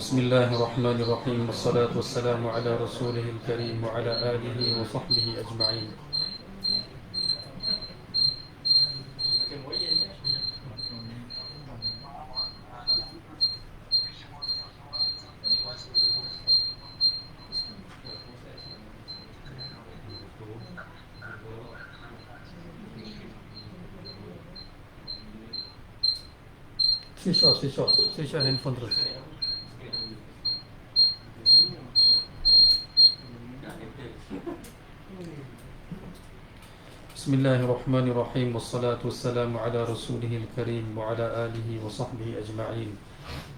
بسم الله الرحمن الرحيم والصلاة والسلام على رسوله الكريم وعلى آله وصحبه أجمعين. switch on handphone terus. بسم الله الرحمن الرحيم والصلاة والسلام على رسوله الكريم وعلى آله وصحبه أجمعين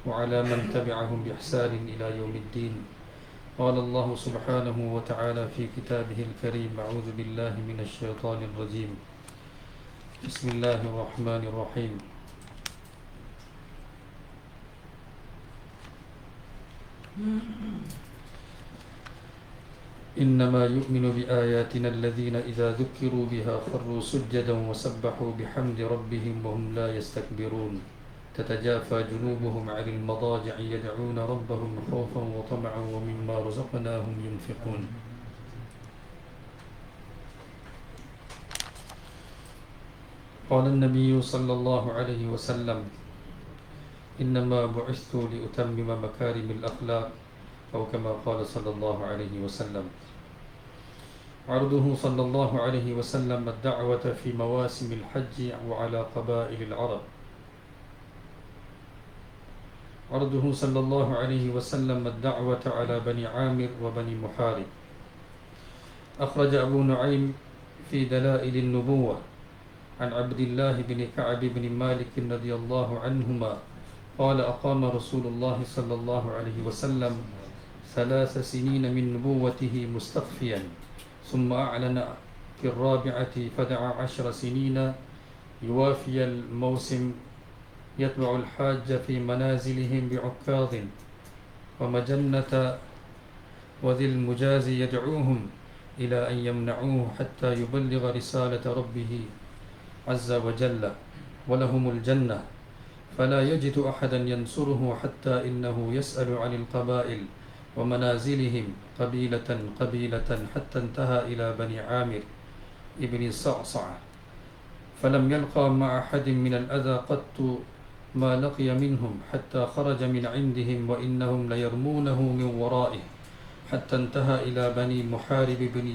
وعلى من تبعهم بإحسان إلى يوم الدين. قال الله سبحانه وتعالى في كتابه الكريم: أعوذ بالله من الشيطان الرجيم. بسم الله الرحمن الرحيم. إنما يؤمن بآياتنا الذين إذا ذكروا بها خروا سجدا وسبحوا بحمد ربهم وهم لا يستكبرون تتجافى جنوبهم عن المضاجع يدعون ربهم خوفا وطمعا ومما رزقناهم ينفقون. قال النبي صلى الله عليه وسلم: إنما بعثت لأتمم مكارم الأخلاق، أو كما قال صلى الله عليه وسلم. عرضه صلى الله عليه وسلم الدعوة في مواسم الحج وعلى قبائل العرب. عرضه صلى الله عليه وسلم الدعوة على بني عامر وبني محارب. أخرج أبو نعيم في دلائل النبوة عن عبد الله بن كعب بن مالك رضي الله عنهما قال: أقام رسول الله صلى الله عليه وسلم 3 سنين من نبوته مستخفيا، ثم أعلن في الرابعة فدعا 10 سنين يوافي الموسم، يتبع الحاج في منازلهم بعكاظ ومجنة وذي المجاز يدعوهم إلى أن يمنعوه حتى يبلغ رسالة ربه عز وجل ولهم الجنة، فلا يجد أحدا ينصره حتى إنه يسأل عن القبائل ومنازلهم قبيلة قبيلة حتى انتهى إلى بني عامر ابن صعصع، فلم يلقى مع أحد من الأذى قط ما لقي منهم حتى خرج من عندهم وإنهم ليرمونه من ورائه، حتى انتهى إلى بني محارب بن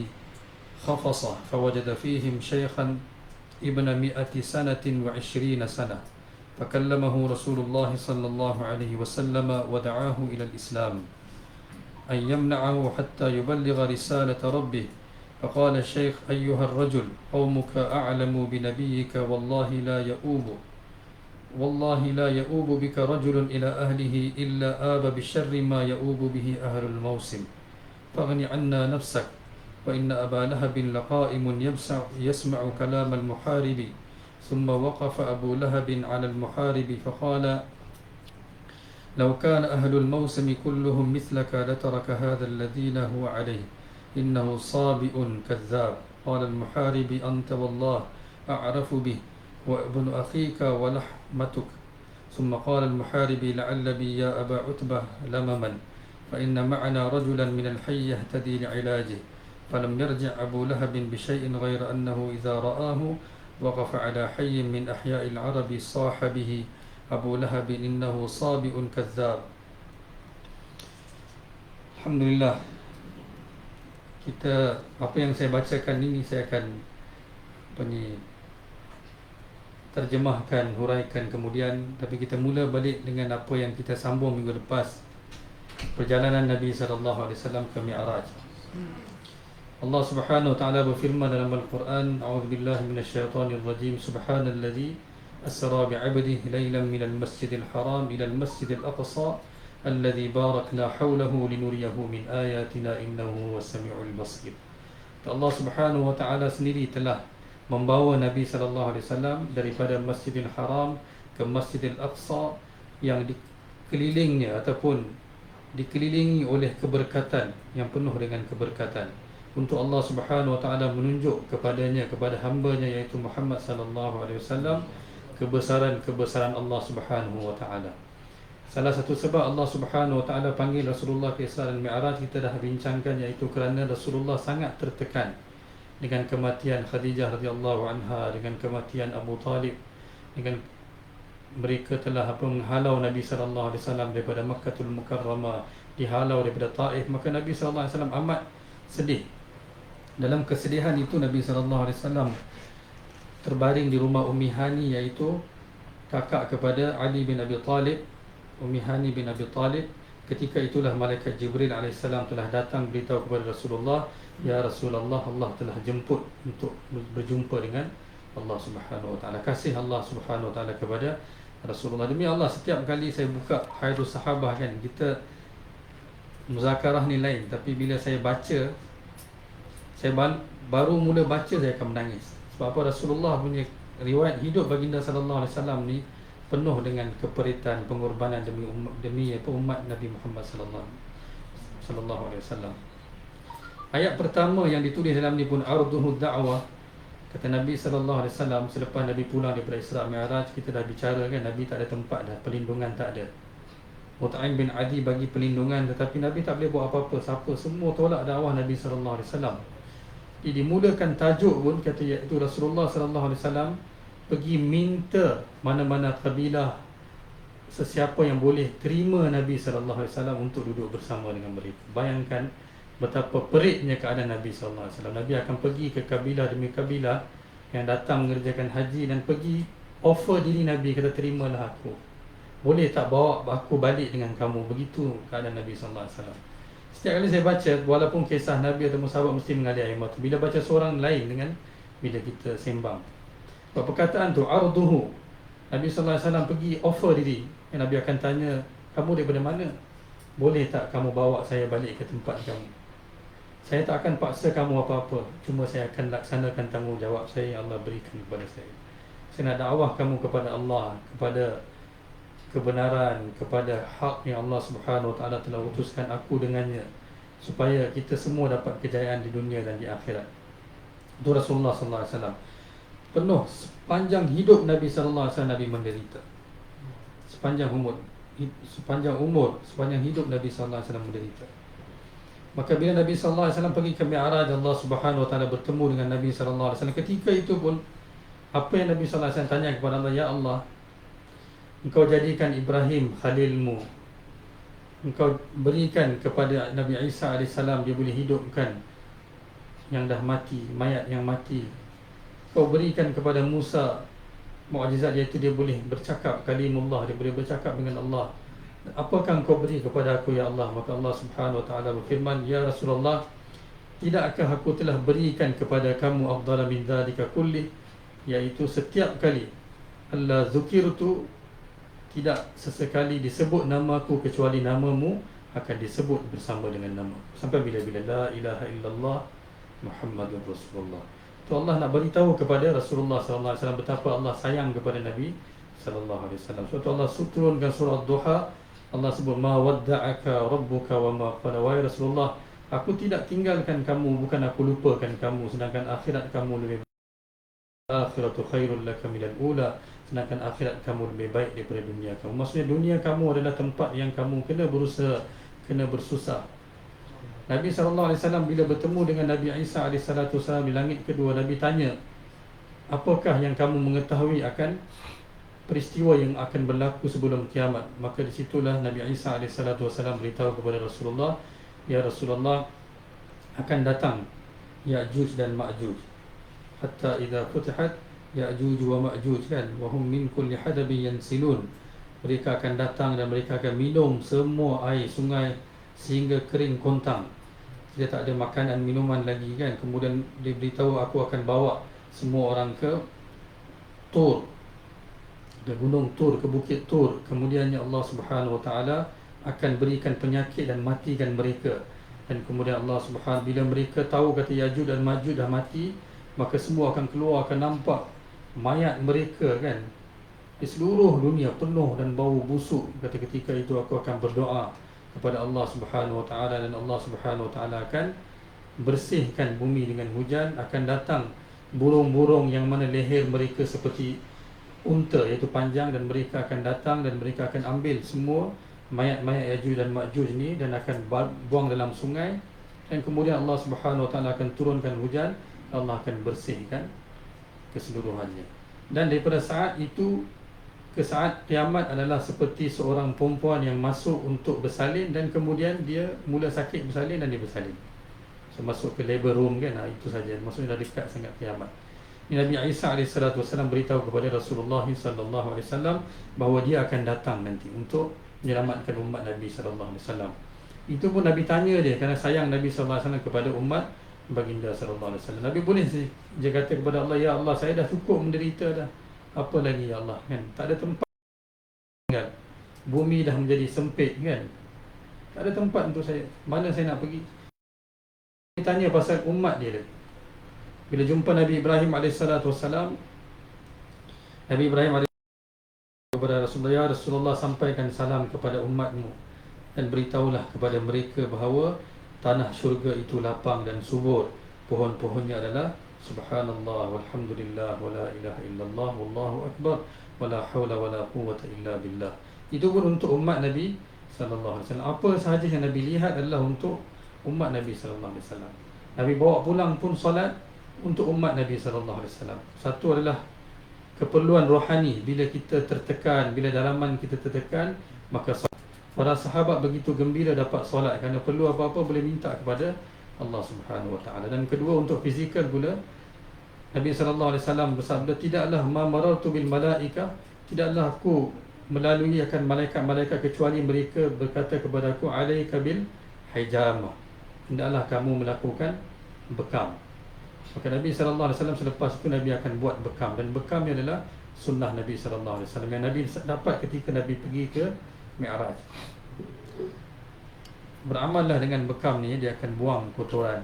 خفصة فوجد فيهم شيخا ابن 100 سنة و20 سنة، فكلمه رسول الله صلى الله عليه وسلم ودعاه إلى الإسلام أن يمنعه حتى يبلغ رسالة ربه. فقال الشيخ: أيها الرجل، قومك أعلم بنبيك، والله لا يؤوب بك رجل إلى أهله إلا آب بشر ما يؤوب به أهل الموسم، فاغن عنا نفسك، وإن أبا لهب لقائم يسمع كلام المحارب. ثم وقف أبو لهب على المحارب فقال: لو كان أهل الموسم كلهم مثلك لترك هذا الذين هو عليه، إنه صابئ كذاب. قال المحارب: أنت والله أعرف به، وابن أخيك ولحمتك. ثم قال المحارب: لعل بي يا أبا عتبة لمما، فإن معنا رجلا من الحي يهتدي لعلاجه. فلم يرجع أبو لهب بشيء غير أنه إذا رآه وقف على حي من أحياء العرب صاح به Abu Lahab innahu sabi'un kazzab. Alhamdulillah, kita apa yang saya bacakan ini saya akan terjemahkan, huraikan kemudian, tapi kita mula balik dengan apa yang kita sambung minggu lepas, perjalanan Nabi sallallahu alaihi wasallam ke Mi'raj. Allah Subhanahu wa taala berfirman dalam Al-Quran: A'udzu billahi minasyaitonir rajim. Subhanalladzi أسرى بعبده ليلا من المسجد الحرام إلى المسجد الأقصى الذي باركنا حوله لنريه من آياتنا إنه هو السميع البصير. Allah Subhanahu wa taala sendiri telah membawa Nabi sallallahu alaihi wasallam daripada Masjidil Haram ke Masjidil Aqsa yang dikelilingnya ataupun dikelilingi oleh keberkatan, yang penuh dengan keberkatan, untuk Allah Subhanahu wa taala menunjuk kepadanya, kepada hamba-Nya iaitu Muhammad sallallahu alaihi wasallam, kebesaran-kebesaran Allah Subhanahu wa taala. Salah satu sebab Allah Subhanahu Wa Taala panggil Rasulullah ke Isra dan Mi'raj, kita dah bincangkan, iaitu kerana Rasulullah sangat tertekan dengan kematian Khadijah radhiyallahu anha, dengan kematian Abu Talib, dengan mereka telah menghalau Nabi sallallahu alaihi wasallam daripada Makkahul Mukarramah, dihalau daripada Taif. Maka Nabi sallallahu alaihi wasallam amat sedih. Dalam kesedihan itu Nabi sallallahu alaihi wasallam terbaring di rumah Ummi Hani, iaitu kakak kepada Ali bin Abi Talib, Ummi Hani bin Abi Talib. Ketika itulah malaikat Jibril alaihissalam telah datang beritahu kepada Rasulullah, ya Rasulullah, Allah telah jemput untuk berjumpa dengan Allah Subhanahu Wa Taala. Kasih Allah Subhanahu Wa Taala kepada Rasulullah. Demi Allah, setiap kali saya buka Haidus Sahabah kan, kita muzakarah ni lain, tapi bila saya baca, saya baru mula baca saya akan menangis. Sebab apa? Rasulullah punya riwayat hidup baginda sallallahu alaihi wasallam ni penuh dengan keperitan, pengorbanan demi umat Nabi Muhammad sallallahu alaihi wasallam. Ayat pertama yang ditulis dalam ni pun arduhu da'wah. Kata Nabi sallallahu alaihi wasallam selepas Nabi pulang daripada Isra Mi'raj, kita dah bicara kan, Nabi tak ada tempat dah, perlindungan tak ada. Mut'im bin Adi bagi perlindungan, tetapi Nabi tak boleh buat apa-apa. Siapa semua tolak dakwah Nabi sallallahu alaihi wasallam. Dimulakan tajuk pun kata, iaitu Rasulullah sallallahu alaihi wasallam pergi minta mana-mana kabilah, sesiapa yang boleh terima Nabi sallallahu alaihi wasallam untuk duduk bersama dengan mereka. Bayangkan betapa peritnya keadaan Nabi sallallahu alaihi wasallam. Nabi akan pergi ke kabilah demi kabilah yang datang mengerjakan haji, dan pergi offer diri Nabi, kata terimalah aku, boleh tak bawa aku balik dengan kamu. Begitu keadaan Nabi sallallahu alaihi wasallam. Setiap kali saya baca, walaupun kisah Nabi atau sahabat, mesti mengalir air mata bila baca seorang lain dengan bila kita sembang. Perkataan tu arduhu, Nabi sallallahu alaihi wasallam pergi offer diri. Nabi akan tanya, kamu daripada mana? Boleh tak kamu bawa saya balik ke tempat kamu? Saya tak akan paksa kamu apa-apa, cuma saya akan laksanakan tanggungjawab saya yang Allah berikan kepada saya. Saya nak dakwah kamu kepada Allah, kepada kebenaran, kepada hak yang Allah Subhanahu Wa Taala telah utuskan aku dengannya, supaya kita semua dapat kejayaan di dunia dan di akhirat. Itu Rasulullah sallallahu alaihi wasallam. Penuh sepanjang hidup Nabi sallallahu alaihi wasallam, Nabi menderita. Sepanjang hidup Nabi sallallahu alaihi wasallam menderita. Maka bila Nabi sallallahu alaihi wasallam pergi ke Mi'raj, Allah Subhanahu Wa Taala bertemu dengan Nabi sallallahu alaihi wasallam. Ketika itu pun, apa yang Nabi sallallahu alaihi wasallam tanya kepada Allah, ya Allah, Engkau jadikan Ibrahim khalilmu, Engkau berikan kepada Nabi Isa AS, dia boleh hidupkan yang dah mati, mayat yang mati. Kau berikan kepada Musa mukjizat, iaitu dia boleh bercakap, kalimullah, dia boleh bercakap dengan Allah. Apakah engkau beri kepada aku ya Allah? Maka Allah Subhanahu Wa Taala berfirman, ya Rasulullah, tidakkah aku telah berikan kepada kamu afdala min dzalika kulli, iaitu setiap kali Allah zukirtu, tidak sesekali disebut namaku kecuali namamu akan disebut bersama dengan nama, sampai bila-bila la ilaha illallah Muhammadur Rasulullah. Tu Allah nak beritahu kepada Rasulullah sallallahu alaihi wasallam betapa Allah sayang kepada Nabi sallallahu alaihi wasallam. Sebab tu Allah turunkan surah Duha, Allah sebut ma wadda'aka rabbuka wa ma qala. Wahai Rasulullah, aku tidak tinggalkan kamu, bukan aku lupakan kamu, sedangkan akhirat kamu lebih akhiratu khairul laka minal ula, sedangkan akhirat kamu lebih baik daripada dunia kamu. Maksudnya dunia kamu adalah tempat yang kamu kena berusaha, kena bersusah. Nabi SAW bila bertemu dengan Nabi Isa AS di langit kedua, Nabi tanya, apakah yang kamu mengetahui akan peristiwa yang akan berlaku sebelum kiamat? Maka disitulah Nabi Isa AS beritahu kepada Rasulullah, ya Rasulullah, akan datang Ya'juj dan Ma'juj, hatta idza futihat Ya'juj wa Ma'juj, kan, wa hum min kulli hadabin yansilun. Mereka akan datang dan mereka akan minum semua air sungai sehingga kering kontang. Dia tak ada makanan minuman lagi, kan. Kemudian dia beritahu, aku akan bawa semua orang ke Tur, ke gunung Tur, ke bukit Tur. Kemudiannya Allah Subhanahu Wa Taala akan berikan penyakit dan matikan mereka. Dan kemudian Allah Subhanahu, bila mereka tahu kata Ya'juj dan Ma'juj dah mati, maka semua akan keluar, akan nampak mayat mereka, kan. Di seluruh dunia penuh dan bau busuk. Kata ketika itu aku akan berdoa kepada Allah Subhanahu Wa Taala, dan Allah Subhanahu Wa Taala akan bersihkan bumi dengan hujan. Akan datang burung-burung yang mana leher mereka seperti unta, iaitu panjang, dan mereka akan datang dan mereka akan ambil semua mayat-mayat Yajuj dan Majuj ni dan akan buang dalam sungai, dan kemudian Allah Subhanahu Wa Taala akan turunkan hujan, Allah akan bersihkan keseluruhannya. Dan daripada saat itu ke saat kiamat adalah seperti seorang perempuan yang masuk untuk bersalin dan kemudian dia mula sakit bersalin dan dia bersalin. So, masuk ke labor room kan, itu saja. Maksudnya dah dekat sangat kiamat. Nabi Isa AS beritahu kepada Rasulullah SAW bahawa dia akan datang nanti untuk menyelamatkan umat Nabi SAW. Itu pun Nabi tanya dia kerana sayang Nabi SAW kepada umat baginda SAW. Nabi boleh dia kata kepada Allah, ya Allah, saya dah cukup menderita dah, apa lagi ya Allah, kan? Tak ada tempat tinggal, bumi dah menjadi sempit kan, tak ada tempat untuk saya, mana saya nak pergi. Dia tanya pasal umat dia. Bila jumpa Nabi Ibrahim AS, Nabi Ibrahim AS kepada Rasulullah, ya Rasulullah, sampaikan salam kepada umatmu dan beritahulah kepada mereka bahawa tanah syurga itu lapang dan subur, pohon-pohonnya adalah subhanallah walhamdulillah wala ilaha illallah wallahu akbar wala hawla wala quwwata illa billah. Itu pun untuk umat Nabi sallallahu alaihi wasallam. Apa sahaja yang Nabi lihat adalah untuk umat Nabi sallallahu alaihi wasallam. Nabi bawa pulang pun solat untuk umat Nabi sallallahu alaihi wasallam. Satu adalah keperluan rohani. Bila kita tertekan, bila dalaman kita tertekan, maka solat. Para sahabat begitu gembira dapat solat kerana perlu apa-apa boleh minta kepada Allah Subhanahu Wa Taala. Dan kedua, untuk fizikal pula, Nabi sallallahu alaihi wasallam bersabda, tidaklah ma marartu bil malaika, tidaklah aku melalui akan malaikat-malaikat kecuali mereka berkata kepada aku, alaika bil hijamah, hendaklah kamu melakukan bekam. Maka Nabi sallallahu alaihi wasallam selepas itu Nabi akan buat bekam, dan bekam ni adalah sunnah Nabi sallallahu alaihi wasallam yang Nabi dapat ketika Nabi pergi ke Mi'raj. Beramallah dengan bekam ni, dia akan buang kotoran.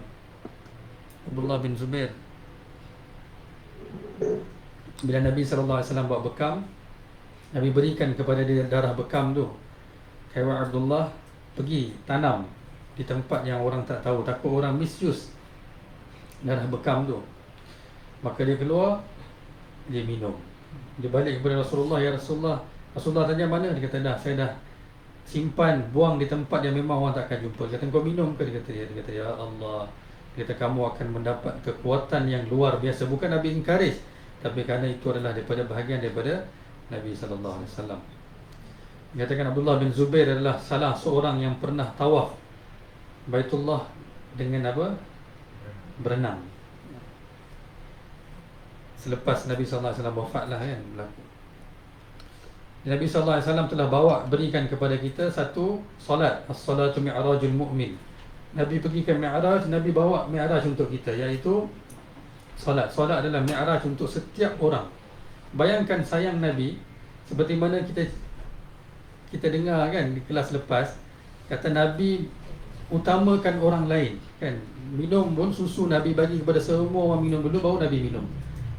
Abdullah bin Zubair, bila Nabi sallallahu alaihi wasallam buat bekam, Nabi berikan kepada dia darah bekam tu. Kaya Abdullah, pergi tanam di tempat yang orang tak tahu, takut orang misuse darah bekam tu. Maka dia keluar, dia minum. Dia balik kepada Rasulullah, ya Rasulullah. Rasulullah tanya mana, dia kata dah, saya dah simpan, buang di tempat yang memang orang tak akan jumpa. Dia kata, kau minum ke? Dia kata, ya Allah. Dia kata, kamu akan mendapat kekuatan yang luar biasa. Bukan Nabi encourage, tapi kerana itu adalah daripada bahagian daripada Nabi SAW. Dikatakan Abdullah bin Zubair adalah salah seorang yang pernah tawaf Baitullah dengan apa? Berenang. Selepas Nabi SAW wafatlah kan, berlaku. Nabi SAW telah bawa, berikan kepada kita satu solat, as-salatu mi'rajul mu'min. Nabi pergi ke Mi'raj, Nabi bawa Mi'raj untuk kita, iaitu solat. Solat adalah Mi'raj untuk setiap orang. Bayangkan sayang Nabi, seperti mana kita dengar kan di kelas lepas, kata Nabi utamakan orang lain kan. Minum pun susu Nabi bagi kepada semua orang minum dulu, baru Nabi minum.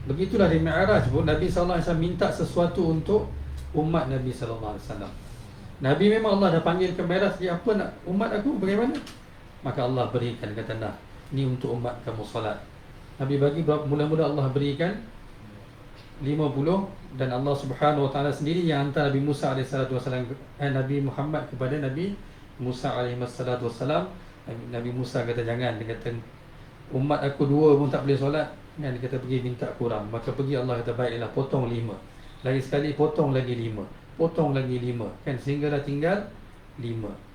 Begitulah di Mi'raj pun Nabi SAW minta sesuatu untuk umat Nabi SAW. Nabi memang Allah dah panggil ke Mi'raj, dia apa nak umat aku bagaimana? Maka Allah berikan, kata nah, ni untuk umat kamu solat. Nabi bagi, mula-mula Allah berikan 50, dan Allah Subhanahu Wa Taala sendiri yang hantar Nabi Musa AS, Nabi Muhammad kepada Nabi Musa AS. Nabi Musa kata jangan, dia kata umat aku 2 pun tak boleh solat. Dia kata pergi minta kurang. Maka pergi, Allah kata baiklah, potong 5. Lagi sekali potong lagi 5. Potong lagi 5 kan, sehingga dah tinggal 5.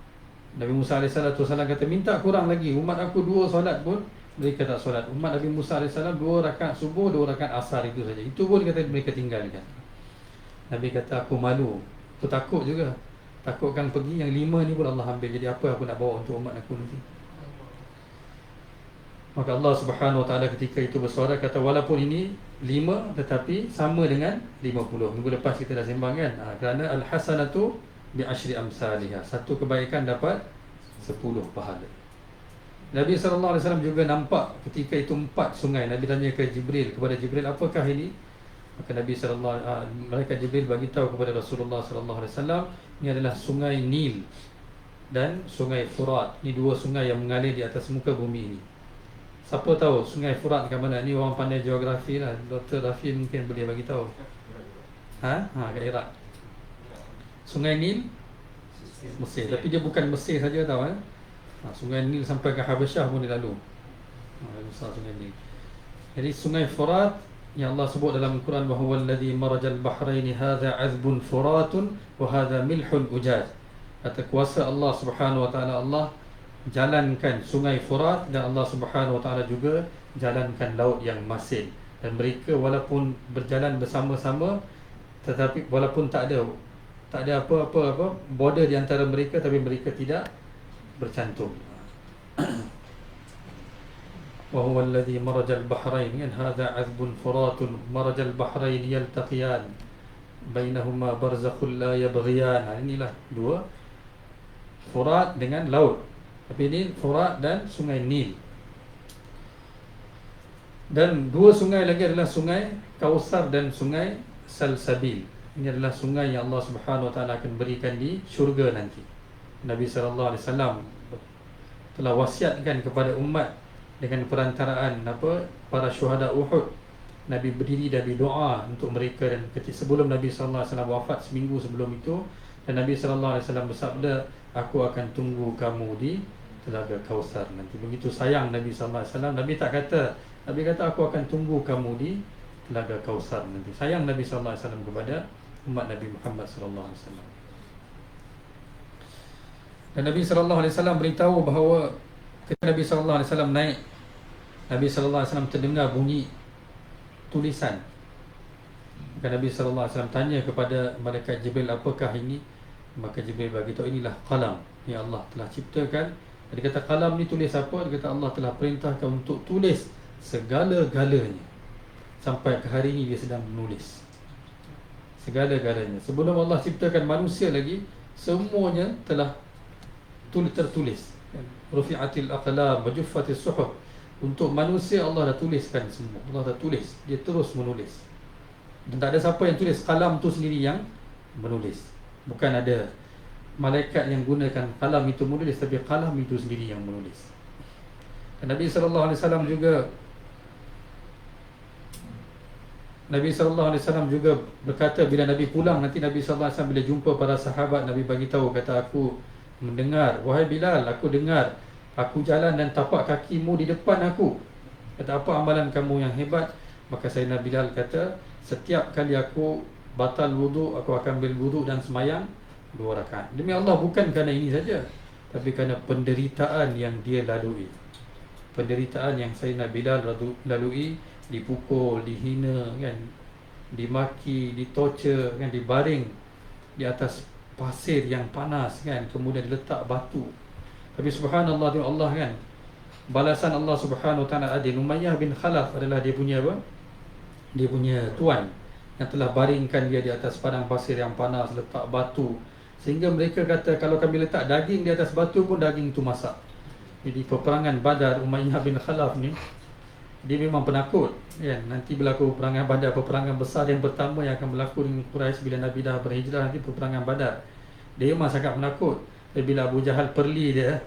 Nabi Musa AS kata minta kurang lagi, umat aku 2 solat pun mereka tak solat. Umat Nabi Musa AS 2 rakaat subuh, 2 rakaat asar, itu saja. Itu pun kata mereka tinggalkan. Nabi kata aku malu, aku takut juga. Takutkan pergi yang 5 ni pun Allah ambil. Jadi apa aku nak bawa untuk umat aku nanti? Maka Allah Subhanahu Wa Taala ketika itu bersuara, kata walaupun ini 5 tetapi sama dengan 50. Minggu lepas kita dah sembang kan, kerana al-hasanatu bi'ashri amsalihah, satu kebaikan dapat 10 pahala. Nabi SAW juga nampak ketika itu 4 sungai. Nabi tanya kepada Jibril, apakah ini? Maka Nabi malaikat Jibril bagi tahu kepada Rasulullah SAW, ini adalah sungai Nil dan sungai Furat. Ini 2 sungai yang mengalir di atas muka bumi ini. Siapa tahu sungai Furat ke mana? Ni orang pandai geografi lah, Dr. Rafi mungkin boleh bagi tahu. Kat Iraq. Sungai Nil Mesir, tapi dia bukan Mesir saja tahu Sungai Nil sampai ke Habasyah pun dia lalu. Besar Sungai Nil. Jadi Sungai Furat yang Allah sebut dalam Al-Quran, wa huwa alladhi marajal bahraini hadha azbun furatun wa hadha milhun ujaj. Kata kuasa Allah Subhanahu wa taala, Allah jalankan Sungai Furat dan Allah Subhanahu wa taala juga jalankan laut yang masin. Dan mereka walaupun berjalan bersama-sama, tetapi walaupun tak ada apa border di antara mereka, tapi mereka tidak bercantum. Wa huwa alladhi marajal bahrain hadha azbun furatun marajal bahrain yaltaqiyan bainahuma barzakhun la yabghiyan. Inilah dua, Furat dengan laut. Tapi ini Furat dan Sungai Nil. Dan dua sungai lagi adalah Sungai Kausar dan Sungai Salsabil. Ini adalah sungai yang Allah Subhanahu wa taala akan berikan di syurga nanti. Nabi sallallahu alaihi wasallam telah wasiatkan kepada umat dengan perantaraan para syuhada Uhud. Nabi berdiri dan berdoa untuk mereka, dan sebelum Nabi sallallahu alaihi wasallam wafat seminggu sebelum itu, dan Nabi sallallahu alaihi wasallam bersabda, aku akan tunggu kamu di Telaga Kausar nanti. Begitu sayang Nabi sallallahu alaihi wasallam. Nabi kata aku akan tunggu kamu di Telaga Kausar nanti. Sayang Nabi sallallahu alaihi wasallam kepada umat Nabi Muhammad sallallahu alaihi wasallam. Dan Nabi sallallahu alaihi wasallam beritahu bahawa ketika Nabi sallallahu alaihi wasallam naik, Nabi sallallahu alaihi wasallam terdengar bunyi tulisan. Maka Nabi sallallahu alaihi wasallam tanya kepada malaikat Jibril, apakah ini? Maka Jibril bagi tahu, inilah qalam yang Allah telah ciptakan. Dia kata, qalam ni tulis apa? Dia kata, Allah telah perintahkan untuk tulis segala-galanya. Sampai ke hari ini dia sedang menulis segala-galanya. Sebelum Allah ciptakan manusia lagi, semuanya telah tertulis. Rufi'atil aqlam wa juffatis suhuf. Untuk manusia Allah dah tuliskan semua. Allah dah tulis. Dia terus menulis. Dan tak ada siapa yang tulis. Qalam tu sendiri yang menulis. Bukan ada malaikat yang gunakan qalam itu menulis, tapi qalam itu sendiri yang menulis. Dan Nabi sallallahu alaihi wasallam juga berkata, bila Nabi pulang nanti, Nabi sallallahu alaihi wasallam bila jumpa para sahabat, Nabi bagi tahu, kata, aku mendengar, wahai Bilal, aku dengar, aku jalan dan tapak kakimu di depan aku. Kata, apa amalan kamu yang hebat? Maka Sayyidina Bilal kata, setiap kali aku batal wudu, aku akan ambil wudu dan semayang 2 rakaat. Demi Allah, bukan kerana ini saja, tapi kerana penderitaan yang dia lalui. Penderitaan yang Sayyidina Bilal lalui, dipukul, dihina, kan, dimaki, ditorture, kan, dibaring di atas pasir yang panas, kan, kemudian diletak batu. Tapi subhanallah, dia Allah, kan, balasan Allah Subhanahu wa taala adil. Umayyah bin Khalaf adalah dia punya apa? Dia punya tuan yang telah baringkan dia di atas padang pasir yang panas, letak batu, sehingga mereka kata kalau kami letak daging di atas batu pun daging itu masak. Jadi peperangan Badar, Umayyah bin Khalaf ni, dia memang penakut, kan? Nanti berlaku peperangan Badar, peperangan besar yang pertama yang akan berlaku dengan Quraisy bila Nabi dah berhijrah, nanti peperangan Badar. Dia memang sangat penakut. Dan bila Abu Jahal perli dia,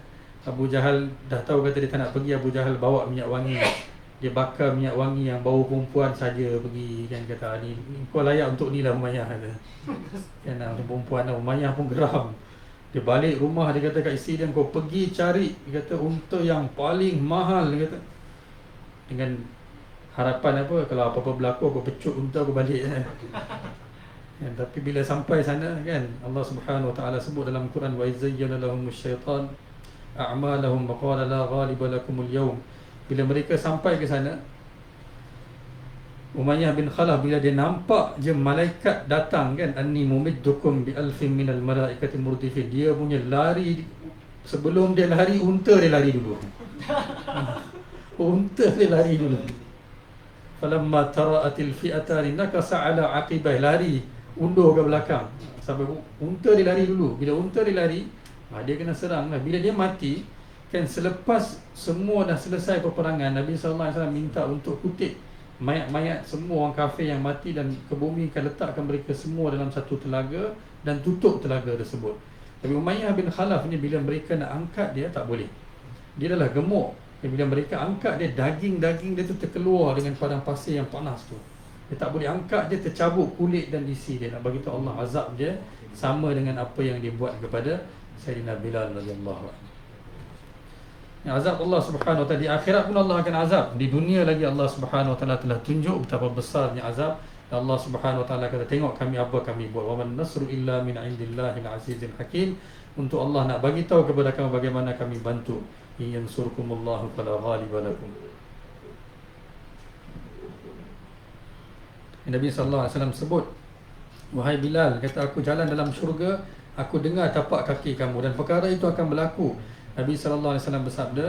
Abu Jahal dah tahu kata dia tak nak pergi, Abu Jahal bawa minyak wangi. Dia bakar minyak wangi yang bau perempuan saja pergi, kan, kata, ni kau layak untuk ni lah Umayyah, kata. Kan, perempuan Umayyah pun geram. Dia balik rumah, dia kata kat isteri dia, kau pergi cari, dia kata, unta yang paling mahal, dia kata, dengan harapan apa, kalau apa-apa berlaku aku pecut unta aku balik, kan. Kan, tapi bila sampai sana, kan, Allah Subhanahu wa taala sebut dalam Quran, wa izayyana lahumus syaitan a'malahum wa qala la ghaliba lakumul yawm. Bila mereka sampai ke sana, Umayyah bin Khalaf, bila dia nampak je malaikat datang, kan, anni mumiddukum bi alfin minal malaikati murdifin, dia punya lari, sebelum dia lari, unta dia lari dulu. Unta dia lari dulu. Falamma tara'atil fi'atani nakasa ala aqibah, lari undur ke belakang sampai unta dia lari dulu. Bila unta dia lari, dia kena serang lah. Bila dia mati, kan, selepas semua dah selesai peperangan, Nabi sallallahu alaihi wasallam minta untuk kutip mayat-mayat semua orang kafir yang mati dan kebumikan, letakkan mereka semua dalam satu telaga dan tutup telaga tersebut. Tapi Umayyah bin Khalaf ni, bila mereka nak angkat dia, tak boleh. Dia adalah gemuk. Dan bila mereka angkat dia, daging-daging dia tu terkeluar dengan padang pasir yang panas tu. Dia tak boleh angkat, dia tercabut kulit dan isi dia. Nak bagi tahu Allah azab dia sama dengan apa yang dia buat kepada Sayyidina Bilal radhiyallahu anhu. Yang azab Allah Subhanahu wa taala di akhirat pun Allah akan azab. Di dunia lagi Allah Subhanahu wa taala telah tunjuk betapa besarnya azab. Allah Subhanahu wa taala kata, tengok kami apa kami buat. Wa man nasru illa min indillahil azizil hakim. Untuk Allah nak bagi tahu kepada kamu bagaimana kami bantu. In yansurkumullahu fala ghaliba lakum. Nabi sallallahu alaihi wasallam sebut, wahai Bilal, kata aku jalan dalam syurga, aku dengar tapak kaki kamu dan perkara itu akan berlaku. Nabi sallallahu alaihi wasallam bersabda,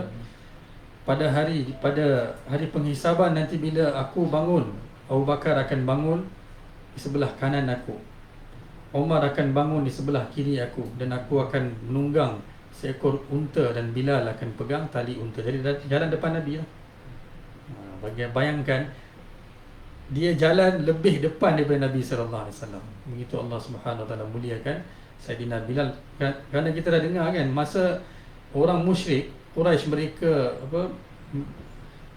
pada hari penghisaban nanti bila aku bangun, Abu Bakar akan bangun di sebelah kanan aku, Umar akan bangun di sebelah kiri aku, dan aku akan menunggang seekor unta dan Bilal akan pegang tali unta. Jadi jalan depan Nabi lah. Bayangkan dia jalan lebih depan daripada Nabi sallallahu alaihi wasallam. Begitu Allah Subhanahu wa taala muliakan Saidina Bilal. Kerana kita dah dengar kan, masa orang musyrik Quraisy mereka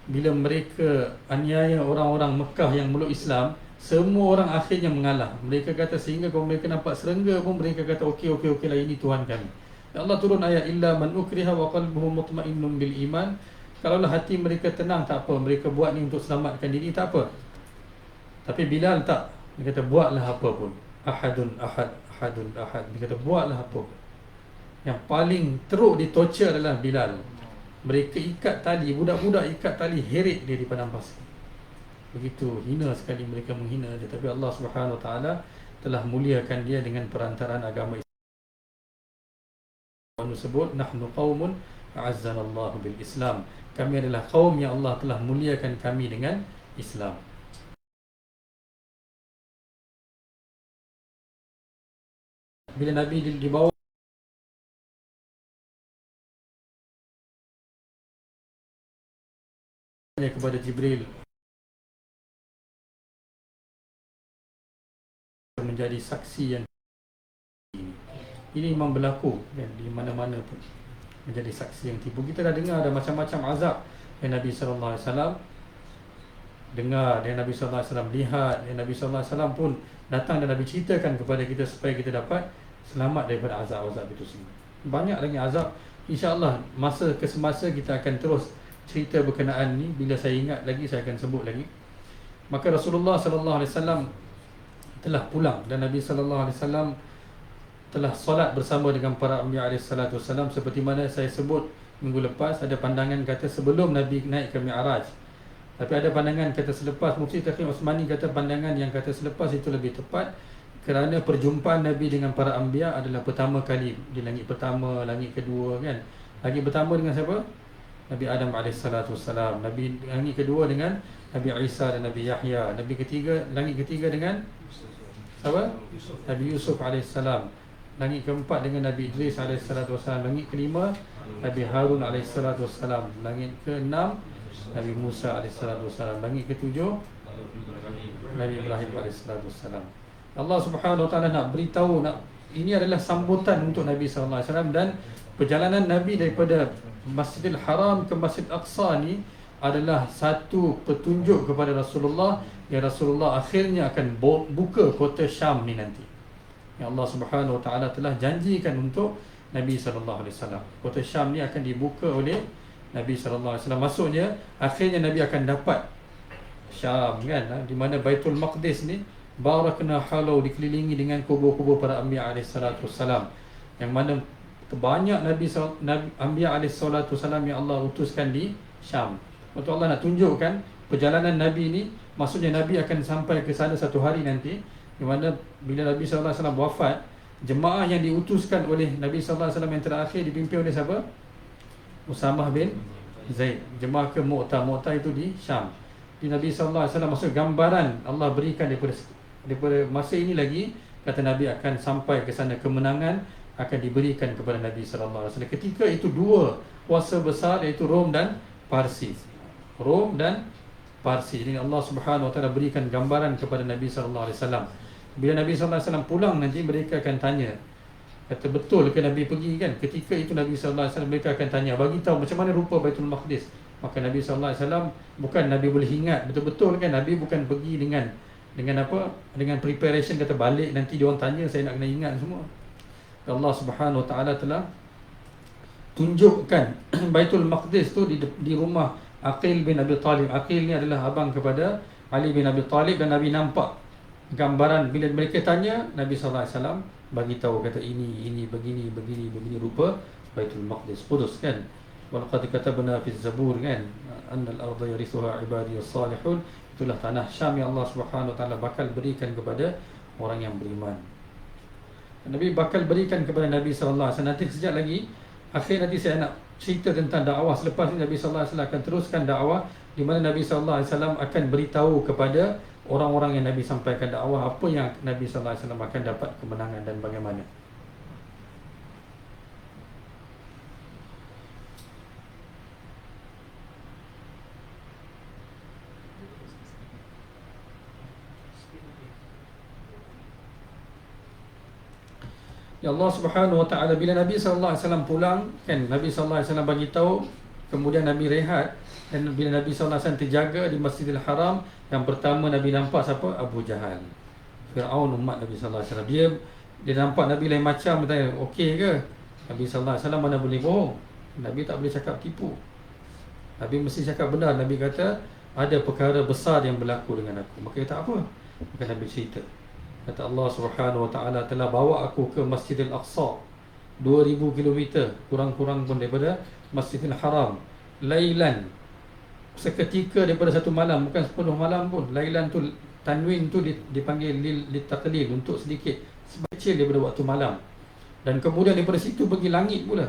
bila mereka aniaya orang-orang Mekah yang meluk Islam, semua orang akhirnya mengalah. Mereka kata, sehingga kalau mereka nampak serangga pun mereka kata okey lah, ini Tuhan kami. Allah turun ayat, illa man ukriha wa qalbuhu mutmainnun bil iman. Kalaulah hati mereka tenang, tak apa, mereka buat ni untuk selamatkan diri, tak apa. Tapi Bilal tak. Dia kata buatlah apa pun. Ahadun ahad, ahadun ahad. Dia kata buatlah apa pun. Yang paling teruk ditorture adalah Bilal. Mereka ikat tali, budak-budak ikat tali, heret dia di padang pasir. Begitu hina sekali mereka menghina dia. Tapi Allah Subhanahu wa taala telah muliakan dia dengan perantaraan agama Islam. Allah sebut, nahnu qaumun a'azzanallahu bil Islam. Kami adalah kaum yang Allah telah muliakan kami dengan Islam. Bila Nabi dibawa kepada Jibril menjadi saksi yang ini memang berlaku kan, di mana-mana pun menjadi saksi yang tipu. Kita dah dengar ada macam-macam azab yang Nabi sallallahu alaihi wasallam dengar, yang Nabi sallallahu alaihi wasallam lihat, yang Nabi sallallahu alaihi wasallam pun datang dan Nabi ceritakan kepada kita supaya kita dapat selamat daripada azab-azab itu semua. Banyak lagi azab. InsyaAllah masa ke semasa kita akan terus cerita berkenaan ni. Bila saya ingat lagi, saya akan sebut lagi. Maka Rasulullah sallallahu alaihi wasallam telah pulang dan Nabi sallallahu alaihi wasallam telah solat bersama dengan para anbiya alaihi salatu wasallam. Seperti mana saya sebut minggu lepas, ada pandangan kata sebelum Nabi naik ke Mi'raj. Tapi ada pandangan kata selepas. Mufti Taqi Osmani kata pandangan yang kata selepas itu lebih tepat, kerana perjumpaan Nabi dengan para anbiya adalah pertama kali di langit pertama, langit kedua kan. Langit pertama dengan siapa? Nabi Adam AS. Nabi langit kedua dengan Nabi Isa dan Nabi Yahya. Nabi ketiga, langit ketiga dengan siapa? Nabi Yusuf AS. Langit keempat dengan Nabi Idris AS. Langit kelima Nabi Harun AS. Langit keenam Nabi Musa AS. Langit ketujuh Nabi Ibrahim AS. Allah Subhanahu wa taala nak beritahu, ini adalah sambutan untuk Nabi sallallahu alaihi wasallam, dan perjalanan Nabi daripada Masjidil Haram ke Masjid Aqsa ni adalah satu petunjuk kepada Rasulullah yang Rasulullah akhirnya akan buka kota Syam ni nanti. Yang Allah Subhanahu wa taala telah janjikan untuk Nabi sallallahu alaihi wasallam. Kota Syam ni akan dibuka oleh Nabi sallallahu alaihi wasallam. Maksudnya akhirnya Nabi akan dapat Syam kan, di mana Baitul Maqdis ni barakna halau, dikelilingi dengan kubur-kubur para anbiya alaihi salatu wassalam, yang mana banyak anbiya alaihi salatu wassalam yang Allah utuskan di Syam. Waktu Allah nak tunjukkan perjalanan Nabi ni, maksudnya Nabi akan sampai ke sana satu hari nanti, di mana bila Nabi sallallahu alaihi wasallam wafat, jemaah yang diutuskan oleh Nabi sallallahu alaihi wasallam yang terakhir dipimpin oleh siapa? Usamah bin Zaid. Jemaah ke Mu'tah itu di Syam. Di Nabi sallallahu alaihi wasallam, maksud gambaran Allah berikan daripada masa ini lagi, kata Nabi akan sampai ke sana, kemenangan akan diberikan kepada Nabi sallallahu alaihi wasallam. Ketika itu dua kuasa besar, iaitu Rom dan Parsi. Rom dan Parsi. Jadi Allah Subhanahu wa taala berikan gambaran kepada Nabi sallallahu alaihi wasallam. Bila Nabi sallallahu alaihi wasallam pulang nanti, mereka akan tanya, kata betul ke Nabi pergi kan? Ketika itu Nabi sallallahu alaihi wasallam, mereka akan tanya, bagi tahu macam mana rupa Baitul Maqdis. Maka Nabi sallallahu alaihi wasallam, bukan Nabi boleh ingat betul-betul kan, Nabi bukan pergi dengan Dengan apa? Dengan preparation, kata balik nanti dia orang tanya, saya nak kena ingat semua. Allah Subhanahu Wa Taala telah tunjukkan Baitul Maqdis tu di rumah Aqil bin Abi Talib. Aqil ni adalah abang kepada Ali bin Abi Talib, dan Nabi nampak gambaran. Bila mereka tanya, Nabi sallallahu alaihi wasallam bagi tahu, kata ini begini rupa Baitul Maqdis Qudus kan. Walaqad katabna fi Zabur kan, annal arda yarithuha ibadiyus salihun. Itulah tanah Syam yang Allah Subhanahu Wa Taala bakal berikan kepada orang yang beriman. Nabi bakal berikan kepada Nabi sallallahu alaihi wasallam. Nanti sekejap lagi, akhir nanti saya nak cerita tentang dakwah. Selepas ini Nabi sallallahu alaihi wasallam akan teruskan dakwah, di mana Nabi sallallahu alaihi wasallam akan beritahu kepada orang-orang yang Nabi sampaikan dakwah apa yang Nabi sallallahu alaihi wasallam akan dapat kemenangan dan bagaimana. Ya Allah Subhanahu Wa Taala, bila Nabi sallallahu alaihi wasallam pulang kan, Nabi sallallahu alaihi wasallam bagi tahu, kemudian Nabi rehat, dan bila Nabi sallallahu alaihi wasallam terjaga di Masjidil Haram, yang pertama Nabi nampak siapa? Abu Jahal, Firaun umat Nabi sallallahu alaihi wasallam. Dia nampak Nabi lain macam, bertanya, okey ke? Nabi sallallahu alaihi wasallam mana boleh bohong. Nabi tak boleh cakap tipu. Nabi mesti cakap benar. Nabi kata ada perkara besar yang berlaku dengan aku. Maka kata apa? Maka Nabi cerita. Kata Allah Subhanahu Wa Taala telah bawa aku ke Masjidil Aqsa, 2000 km, kurang-kurang pun daripada Masjidil Haram. Lailan, seketika daripada satu malam, bukan 10 malam pun. Lailan tu, tanwin tu dipanggil lil taqlil, untuk sedikit, kecil daripada waktu malam. Dan kemudian daripada situ pergi langit pula.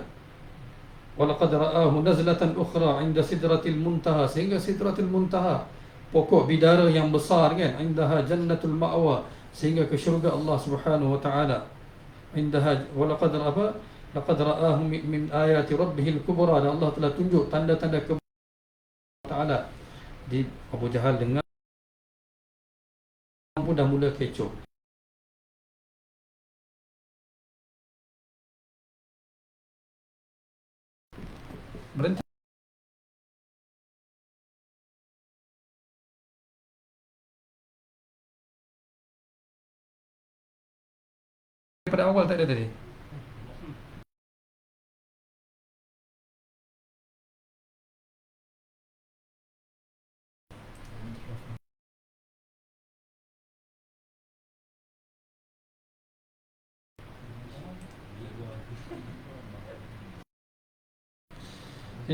Walaqad ra'ahu nazlatan ukhra 'inda sidratil muntaha, sehingga sidratil muntaha, pokok bidara yang besar kan, indaha jannatul ma'wa, sehingga ke syurga Allah Subhanahu Wa Taala. Indaha walaqad ra'ahu min ayati rabbihil kubra, dan Allah telah tunjuk tanda-tanda kebesaran Taala. Di Abu Jahal dengar pun dah mula kecoh. Berhenti pada awal, tak ada tadi.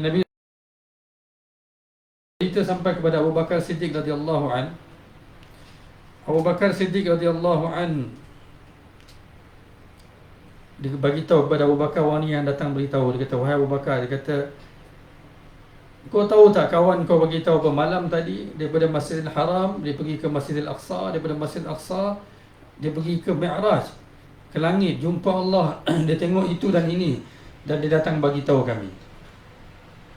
Nabi cerita sampai kepada Abu Bakar Siddiq radhiyallahu an. Abu Bakar Siddiq radhiyallahu an, dia bagi tahu kepada Abu Bakar, orang yang datang beritahu. Dia kata, wahai Abu Bakar, dia kata, kau tahu tak kawan kau bagi tahu apa malam tadi, daripada Masjidil Haram dia pergi ke Masjidil Aqsa, daripada Masjidil Aqsa dia pergi ke Mi'raj, ke langit, jumpa Allah. Dia tengok itu dan ini, dan dia datang bagi tahu kami.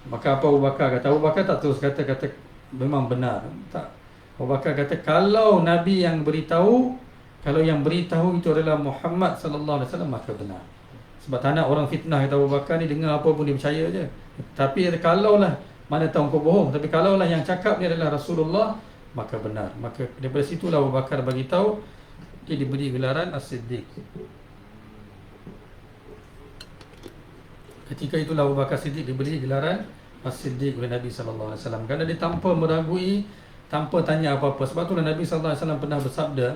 Maka apa Abu Bakar kata? Abu Bakar tak terus kata memang benar. Tak. Abu Bakar kata, kalau Nabi yang beritahu, kalau yang beritahu itu adalah Muhammad sallallahu alaihi wasallam, maka benar. Sebab tak nak orang fitnah, kata Abu Bakar ni, dengar apa pun dia percaya je. Tapi kalaulah, mana tahu kau bohong, tapi kalaulah yang cakap ni adalah Rasulullah, maka benar. Maka daripada situlah Abu Bakar bagi tahu, dia diberi gelaran As-Siddiq. Ketika itulah Abu Bakar Siddiq diberi gelaran As-Siddiq oleh Nabi sallallahu alaihi wasallam, kerana dia tanpa meragui, tanpa tanya apa-apa. Sebab itulah Nabi sallallahu alaihi wasallam pernah bersabda,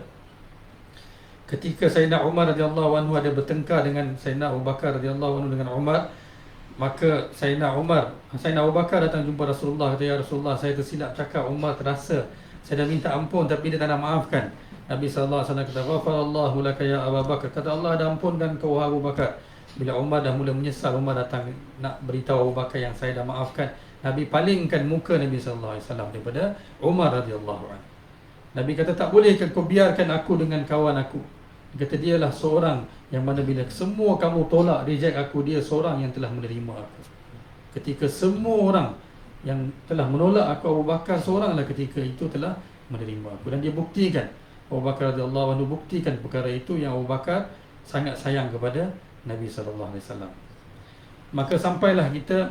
ketika Sayyidina Umar radhiyallahu anhu ada bertengkar dengan Sayyidina Abu Bakar radhiyallahu anhu dengan Umar, maka Sayyidina Abu Bakar datang jumpa Rasulullah, kata, ya Rasulullah, saya tersilap cakap, Umar terasa, saya dah minta ampun tapi dia tak nak maafkan. Nabi sallallahu alaihi wasallam kata, ghafarallahu laka ya Abu Bakar, kata Allah dah ampunkan kau Abu Bakar. Bila Umar dah mula menyesal, Umar datang nak beritahu Abu Bakar yang saya dah maafkan. Nabi palingkan muka Nabi sallallahu alaihi wasallam daripada Umar radhiyallahu anhu. Nabi kata, tak boleh kau biarkan aku dengan kawan aku. Dia kata, dialah seorang yang mana bila semua kamu tolak, reject aku, dia seorang yang telah menerima aku. Ketika semua orang yang telah menolak aku, Abu Bakar seoranglah ketika itu telah menerima aku. Dan dia buktikan, Abu Bakar radhiyallahu anhu buktikan perkara itu, yang Abu Bakar sangat sayang kepada Nabi sallallahu alaihi wasallam. Maka sampailah kita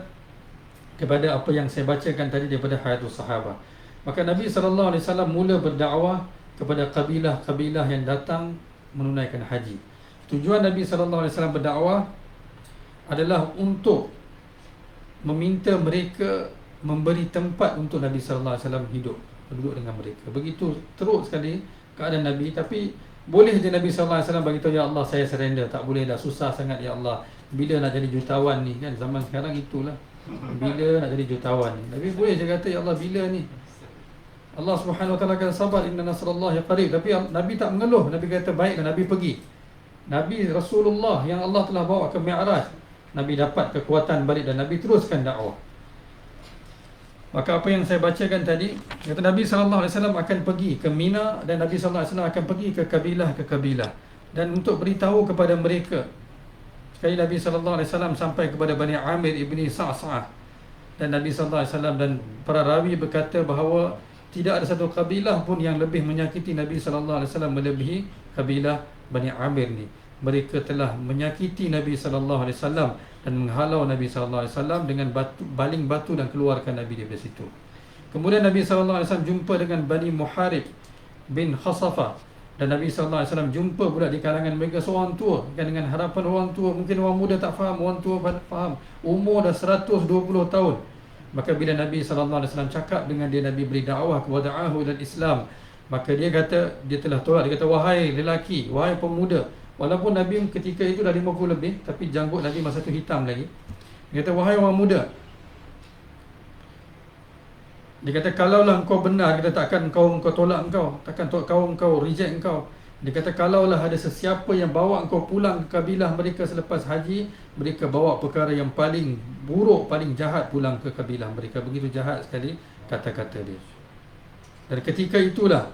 kepada apa yang saya bacakan tadi daripada Hayatus Sahabah. Maka Nabi sallallahu alaihi wasallam mula berdakwah kepada kabilah-kabilah yang datang menunaikan haji. Tujuan Nabi SAW berdakwah adalah untuk meminta mereka memberi tempat untuk Nabi SAW hidup, duduk dengan mereka. Begitu teruk sekali keadaan Nabi. Tapi boleh je Nabi SAW beritahu, ya Allah saya surrender. Tak boleh dah, susah sangat ya Allah. Bila nak jadi jutawan ni kan, zaman sekarang itulah, bila nak jadi jutawan ni. Nabi boleh je kata, ya Allah bila ni, Allah Subhanahu Wa Taala akan sabar, inna nasrallahi qarib. Tapi Nabi tak mengeluh. Nabi kata baiklah, Nabi pergi. Nabi Rasulullah yang Allah telah bawa ke Mi'raj, Nabi dapat kekuatan balik dan Nabi teruskan dakwah. Maka apa yang saya bacakan tadi, kata Nabi SAW akan pergi ke Mina, dan Nabi SAW akan pergi ke kabilah dan untuk beritahu kepada mereka. Sekali Nabi SAW sampai kepada Bani Amir ibni Sa'sa'ah, dan Nabi SAW dan para rawi berkata bahawa tidak ada satu kabilah pun yang lebih menyakiti Nabi SAW melebihi kabilah Bani Amir ni. Mereka telah menyakiti Nabi SAW dan menghalau Nabi SAW dengan baling batu dan keluarkan Nabi dari situ. Kemudian Nabi SAW jumpa dengan Bani Muharib bin Khasafah, dan Nabi SAW jumpa pula di kalangan mereka seorang tua, kan, dengan harapan orang tua. Mungkin orang muda tak faham, orang tua faham. Umur dah 120 tahun. Maka bila Nabi SAW cakap dengan dia, Nabi beri dakwah kepada dan Islam, maka dia kata, dia telah tolak. Dia kata, wahai lelaki, wahai pemuda. Walaupun Nabi ketika itu dah 50 lebih, tapi janggut Nabi masa itu hitam lagi. Dia kata, wahai orang muda, dia kata, kalaulah engkau benar, kita takkan kaum kau tolak engkau, takkan kaum kau reject engkau. Dia kata, kalaulah ada sesiapa yang bawa engkau pulang ke kabilah mereka selepas haji, mereka bawa perkara yang paling buruk, paling jahat pulang ke kabilah mereka. Begitu jahat sekali kata-kata dia. Dan ketika itulah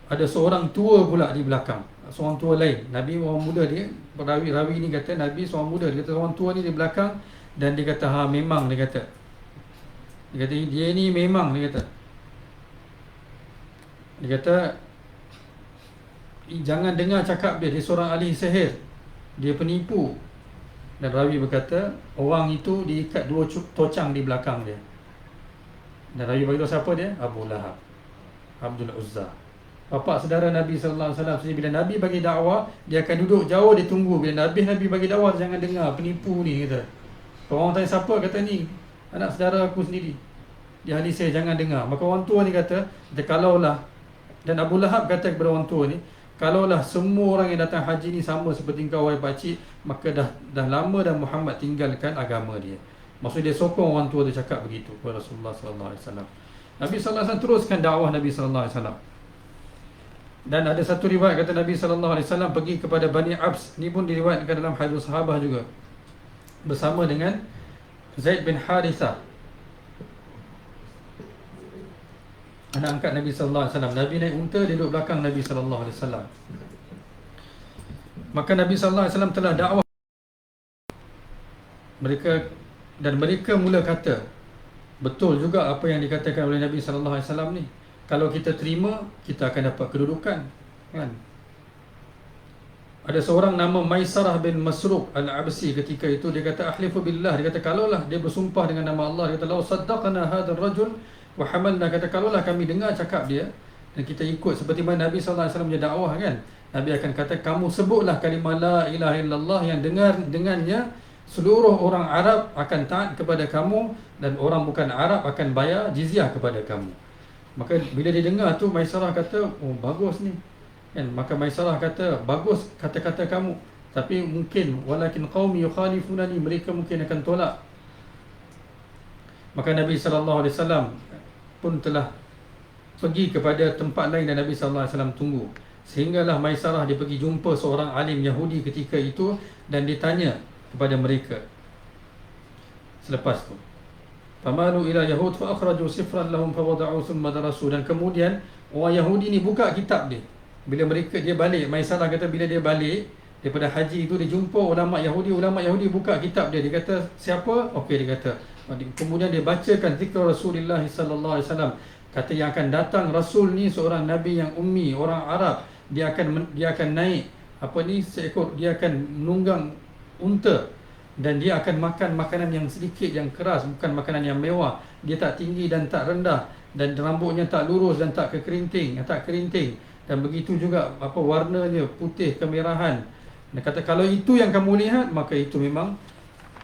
ada seorang tua pula di belakang, seorang tua lain. Nabi orang muda dia, rawi ni kata Nabi seorang muda, dia kata orang tua ni di belakang, dan dia kata, ha memang, dia kata dia ni memang, dia kata jangan dengar cakap dia seorang ahli sihir, dia penipu. Dan rawi berkata orang itu diikat 2 tocang di belakang dia. Dan rawi beritahu siapa dia? Abu Lahab, Abdul Uzza, bapa saudara Nabi SAW. Jadi bila Nabi bagi dakwah, dia akan duduk jauh, dia tunggu. Bila Nabi bagi dakwah, jangan dengar penipu ni, kata. Orang tanya siapa, kata ni anak saudara aku sendiri, dia ahli sihir, jangan dengar. Maka orang tua ni kata kalaulah, dan Abu Lahab kata kepada orang tua ni, kalaulah semua orang yang datang haji ni sama seperti engkau wahai pakcik, maka dah lama dah Muhammad tinggalkan agama dia. Maksud dia sokong orang tua dia cakap begitu kepada Rasulullah SAW. Nabi SAW teruskan dakwah Nabi SAW. Dan ada satu riwayat kata Nabi SAW pergi kepada Bani Abs. Ini pun diriwayatkan dalam hadis sahabah juga, bersama dengan Zaid bin Harithah, anak angkat Nabi SAW. Nabi naik unta, dia duduk belakang Nabi SAW. Maka Nabi SAW telah dakwah mereka, dan mereka mula kata, betul juga apa yang dikatakan oleh Nabi SAW ni. Kalau kita terima, kita akan dapat kedudukan, kan? Ada seorang nama Maisarah bin Masruq Al-Absi ketika itu, dia kata ahlifu billah, dia kata kalaulah, dia bersumpah dengan nama Allah, dia kata lau saddaqna hadzal rajul wa hamalna, kata kalaulah kami dengar cakap dia dan kita ikut seperti mana Nabi SAW punya dakwah, kan, Nabi akan kata kamu sebutlah kalimah la ilaha illallah yang dengannya seluruh orang Arab akan taat kepada kamu, dan orang bukan Arab akan bayar jizyah kepada kamu. Maka bila dia dengar tu, Maisarah kata, oh bagus ni, kan? Maka Maisarah kata, bagus kata-kata kamu, tapi mungkin walakin qaumi yukhalifunani, mereka mungkin akan tolak. Maka Nabi SAW pun telah pergi kepada tempat lain dan Nabi SAW tunggu. Sehinggalah Maisarah dia pergi jumpa seorang alim Yahudi ketika itu, dan ditanya kepada mereka selepas tu, famalu ila yahud fa akhraju sifran lahum fa wada'u thumma darasu. Dan kemudian orang Yahudi ni buka kitab dia. Bila dia balik, Maisarah kata bila dia balik daripada haji itu, dia jumpa ulama Yahudi buka kitab dia. Dia kata siapa? Okey, dia kata, kemudian dia bacakan zikr Rasulullah sallallahu alaihi wasallam, kata yang akan datang Rasul ni seorang nabi yang ummi, orang Arab. Dia akan naik seekor, dia akan menunggang unta, dan dia akan makan makanan yang sedikit, yang keras, bukan makanan yang mewah. Dia tak tinggi dan tak rendah, dan rambutnya tak lurus dan tak kerinting. Dan begitu juga warnanya, putih, kemerahan. Dia kata kalau itu yang kamu lihat, maka itu memang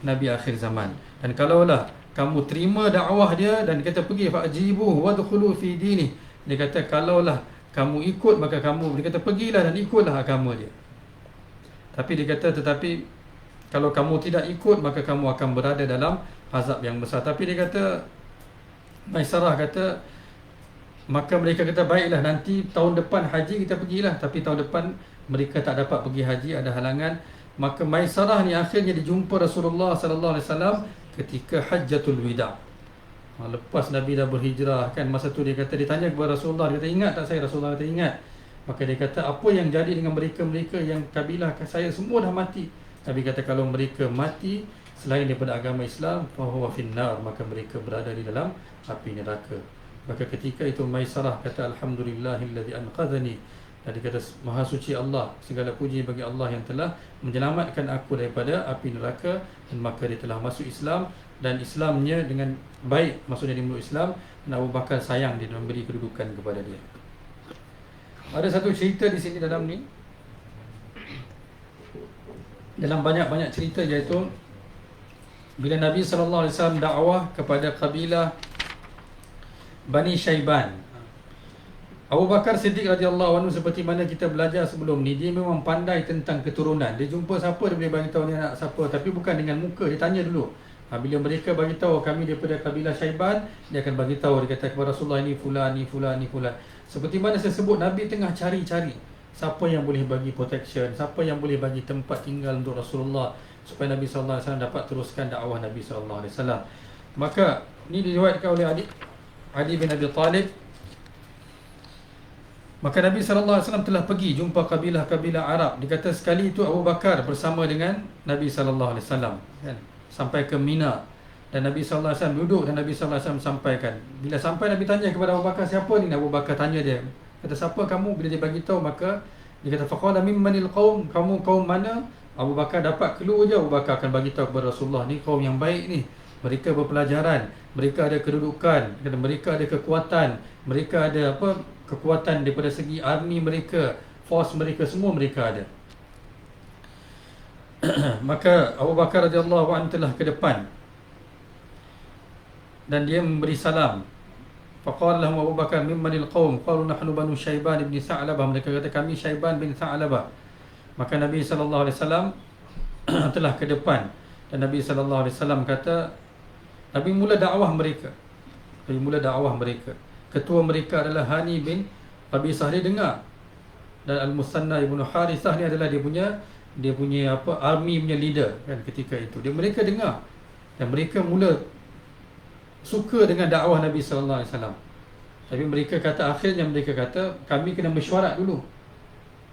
Nabi akhir zaman. Dan kalaulah kamu terima dakwah dia dan dia kata pergi fa'jibuhu wadkhulu fi dini. Dia kata kalaulah kamu ikut, maka dia kata pergilah dan ikutlah agama dia. Tapi dia kata tetapi kalau kamu tidak ikut, maka kamu akan berada dalam azab yang besar. Tapi dia kata, Maisarah kata, maka mereka kata baiklah, nanti tahun depan haji kita pergilah. Tapi tahun depan mereka tak dapat pergi haji, ada halangan. Maka Maisarah ni akhirnya dijumpa Rasulullah sallallahu alaihi wasallam ketika Hajjatul Wida'. Lepas Nabi dah berhijrah kan, masa tu dia tanya kepada Rasulullah, dia kata ingat tak saya? Rasulullah kata ingat. Maka dia kata apa yang jadi dengan mereka-mereka yang kabilah saya semua dah mati. Nabi kata kalau mereka mati selain daripada agama Islam, fahuwa finnar, maka mereka berada di dalam api neraka. Maka ketika itu Maisarah kata alhamdulillahilladzi anqadhani. Dan dia kata maha suci Allah, segala puji bagi Allah yang telah menyelamatkan aku daripada api neraka. Dan maka dia telah masuk Islam, dan Islamnya dengan baik, maksudnya dia meluk Islam. Dan Abu Bakar sayang dia dan memberi kedudukan kepada dia. Ada satu cerita di sini dalam ni, dalam banyak-banyak cerita, iaitu bila Nabi SAW dakwah kepada kabilah Bani Syaiban, Abu Bakar Siddiq radhiyallahu anhu, seperti mana kita belajar sebelum ni, dia memang pandai tentang keturunan. Dia jumpa siapa, dia boleh bagi tahu dia anak siapa, tapi bukan dengan muka, dia tanya dulu. Bila mereka bagi tahu kami daripada kabilah Syaiban, dia akan bagi tahu, dia kata kepada Rasulullah, ini fulan, ni fulan, ni fulan. Seperti mana saya sebut, Nabi tengah cari-cari siapa yang boleh bagi protection, siapa yang boleh bagi tempat tinggal untuk Rasulullah, supaya Nabi sallallahu alaihi wasallam dapat teruskan dakwah Nabi sallallahu alaihi wasallam. Maka ni diriwayatkan oleh Ali bin Abi Talib. Maka Nabi sallallahu alaihi wasallam telah pergi jumpa kabilah-kabilah Arab. Dikata sekali itu Abu Bakar bersama dengan Nabi sallallahu alaihi wasallam kan, sampai ke Mina. Dan Nabi sallallahu alaihi wasallam duduk dan Nabi sallallahu alaihi wasallam sampaikan. Bila sampai, Nabi tanya kepada Abu Bakar, siapa ni? Abu Bakar tanya dia, kata siapa kamu? Bila dia bagi tahu, maka dia kata faqala mimmanil qaum, kamu kaum mana? Abu Bakar dapat clue je, Abu Bakar akan bagi tahu kepada Rasulullah, ni kaum yang baik ni. Mereka berpelajaran, mereka ada kedudukan, mereka ada kekuatan, mereka ada kekuatan daripada segi army mereka, force mereka, semua mereka ada. Maka Abu Bakar radhiyallahu anhu telah ke depan dan dia memberi salam. Faqala lahum Abu Bakar mimmanil qaum, qalu nahnu banu Syaiban bin Sa'labah. Mereka kata kami Syaiban bin Sa'labah. Maka Nabi sallallahu alaihi wasallam telah ke depan dan Nabi sallallahu alaihi wasallam kata, Nabi mula dakwah mereka. Ketua mereka adalah Hani bin Qabisah. Dia dengar. Dan Al-Musanna ibn Harithah ni adalah dia punya army punya leader kan ketika itu. Mereka dengar dan mereka mula suka dengan dakwah Nabi sallallahu alaihi wasallam. Tapi akhirnya mereka kata kami kena mesyuarat dulu.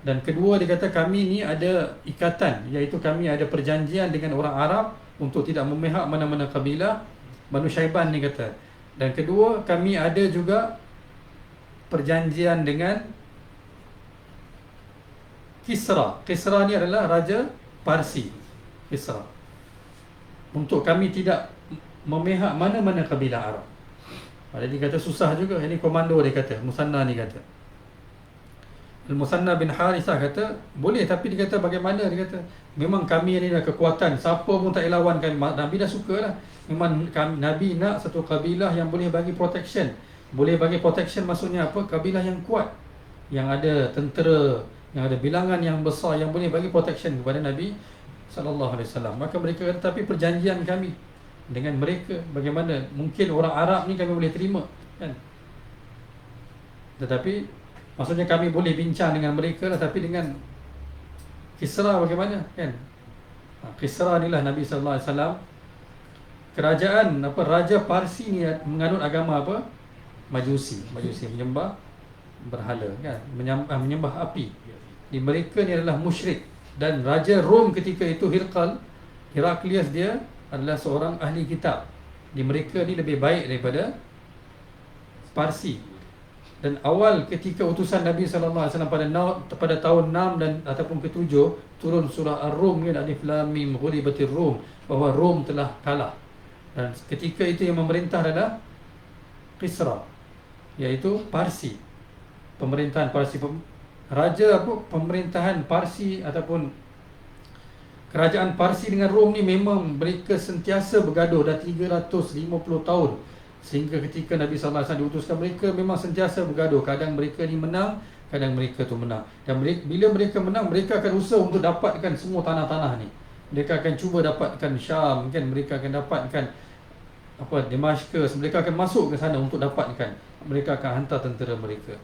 Dan kedua, dia kata kami ni ada ikatan, iaitu kami ada perjanjian dengan orang Arab untuk tidak memihak mana-mana kabilah. Banu Syaiban ni kata. Dan kedua, kami ada juga perjanjian dengan Kisra. Kisra ni adalah raja Parsi. Kisra. Untuk kami tidak memihak mana-mana kabilah Arab. Jadi kata susah juga. Ini komando dia kata, Musanna ni kata. Al-Musanna bin Harithah kata boleh, tapi dia kata bagaimana? Dia kata memang kami ni dah kekuatan, siapa pun tak lawan kami. Nabi dah suka lah. Memang Nabi nak satu kabilah yang boleh bagi protection. Boleh bagi protection maksudnya apa? Kabilah yang kuat, yang ada tentera, yang ada bilangan yang besar, yang boleh bagi protection kepada Nabi sallallahu alaihi wasallam. Maka mereka kata tapi perjanjian kami dengan mereka, bagaimana mungkin orang Arab ni kami boleh terima kan? Tetapi maksudnya kami boleh bincang dengan mereka lah, tapi dengan Kisra bagaimana kan? Kisra inilah Nabi sallallahu alaihi wasallam. Kerajaan Raja Parsi ni menganut agama Majusi, menyembah berhala kan, menyembah api. Di mereka ni adalah musyrik. Dan Raja Rom ketika itu Heraklius, dia adalah seorang ahli kitab. Di mereka ni lebih baik daripada Parsi. Dan awal ketika utusan Nabi sallallahu alaihi wasallam pada tahun 6 dan ataupun ke-7 turun surah Ar-Rum kan, Alif Lam Mim ghulibatir Rum, bahawa Rom telah kalah. Dan ketika itu yang memerintah adalah Kisra, iaitu Parsi. Pemerintahan Parsi. raja apa, pemerintahan Parsi ataupun kerajaan Parsi dengan Rom ni memang mereka sentiasa bergaduh dah 350 tahun. Sehingga ketika Nabi SAW diutuskan, mereka memang sentiasa bergaduh. Kadang mereka ni menang, kadang mereka tu menang. Dan bila mereka menang, mereka akan usaha untuk dapatkan semua tanah-tanah ni. Mereka akan cuba dapatkan Syam, kan? Mereka akan dapatkan Damascus. Mereka akan masuk ke sana untuk dapatkan. Mereka akan hantar tentera mereka.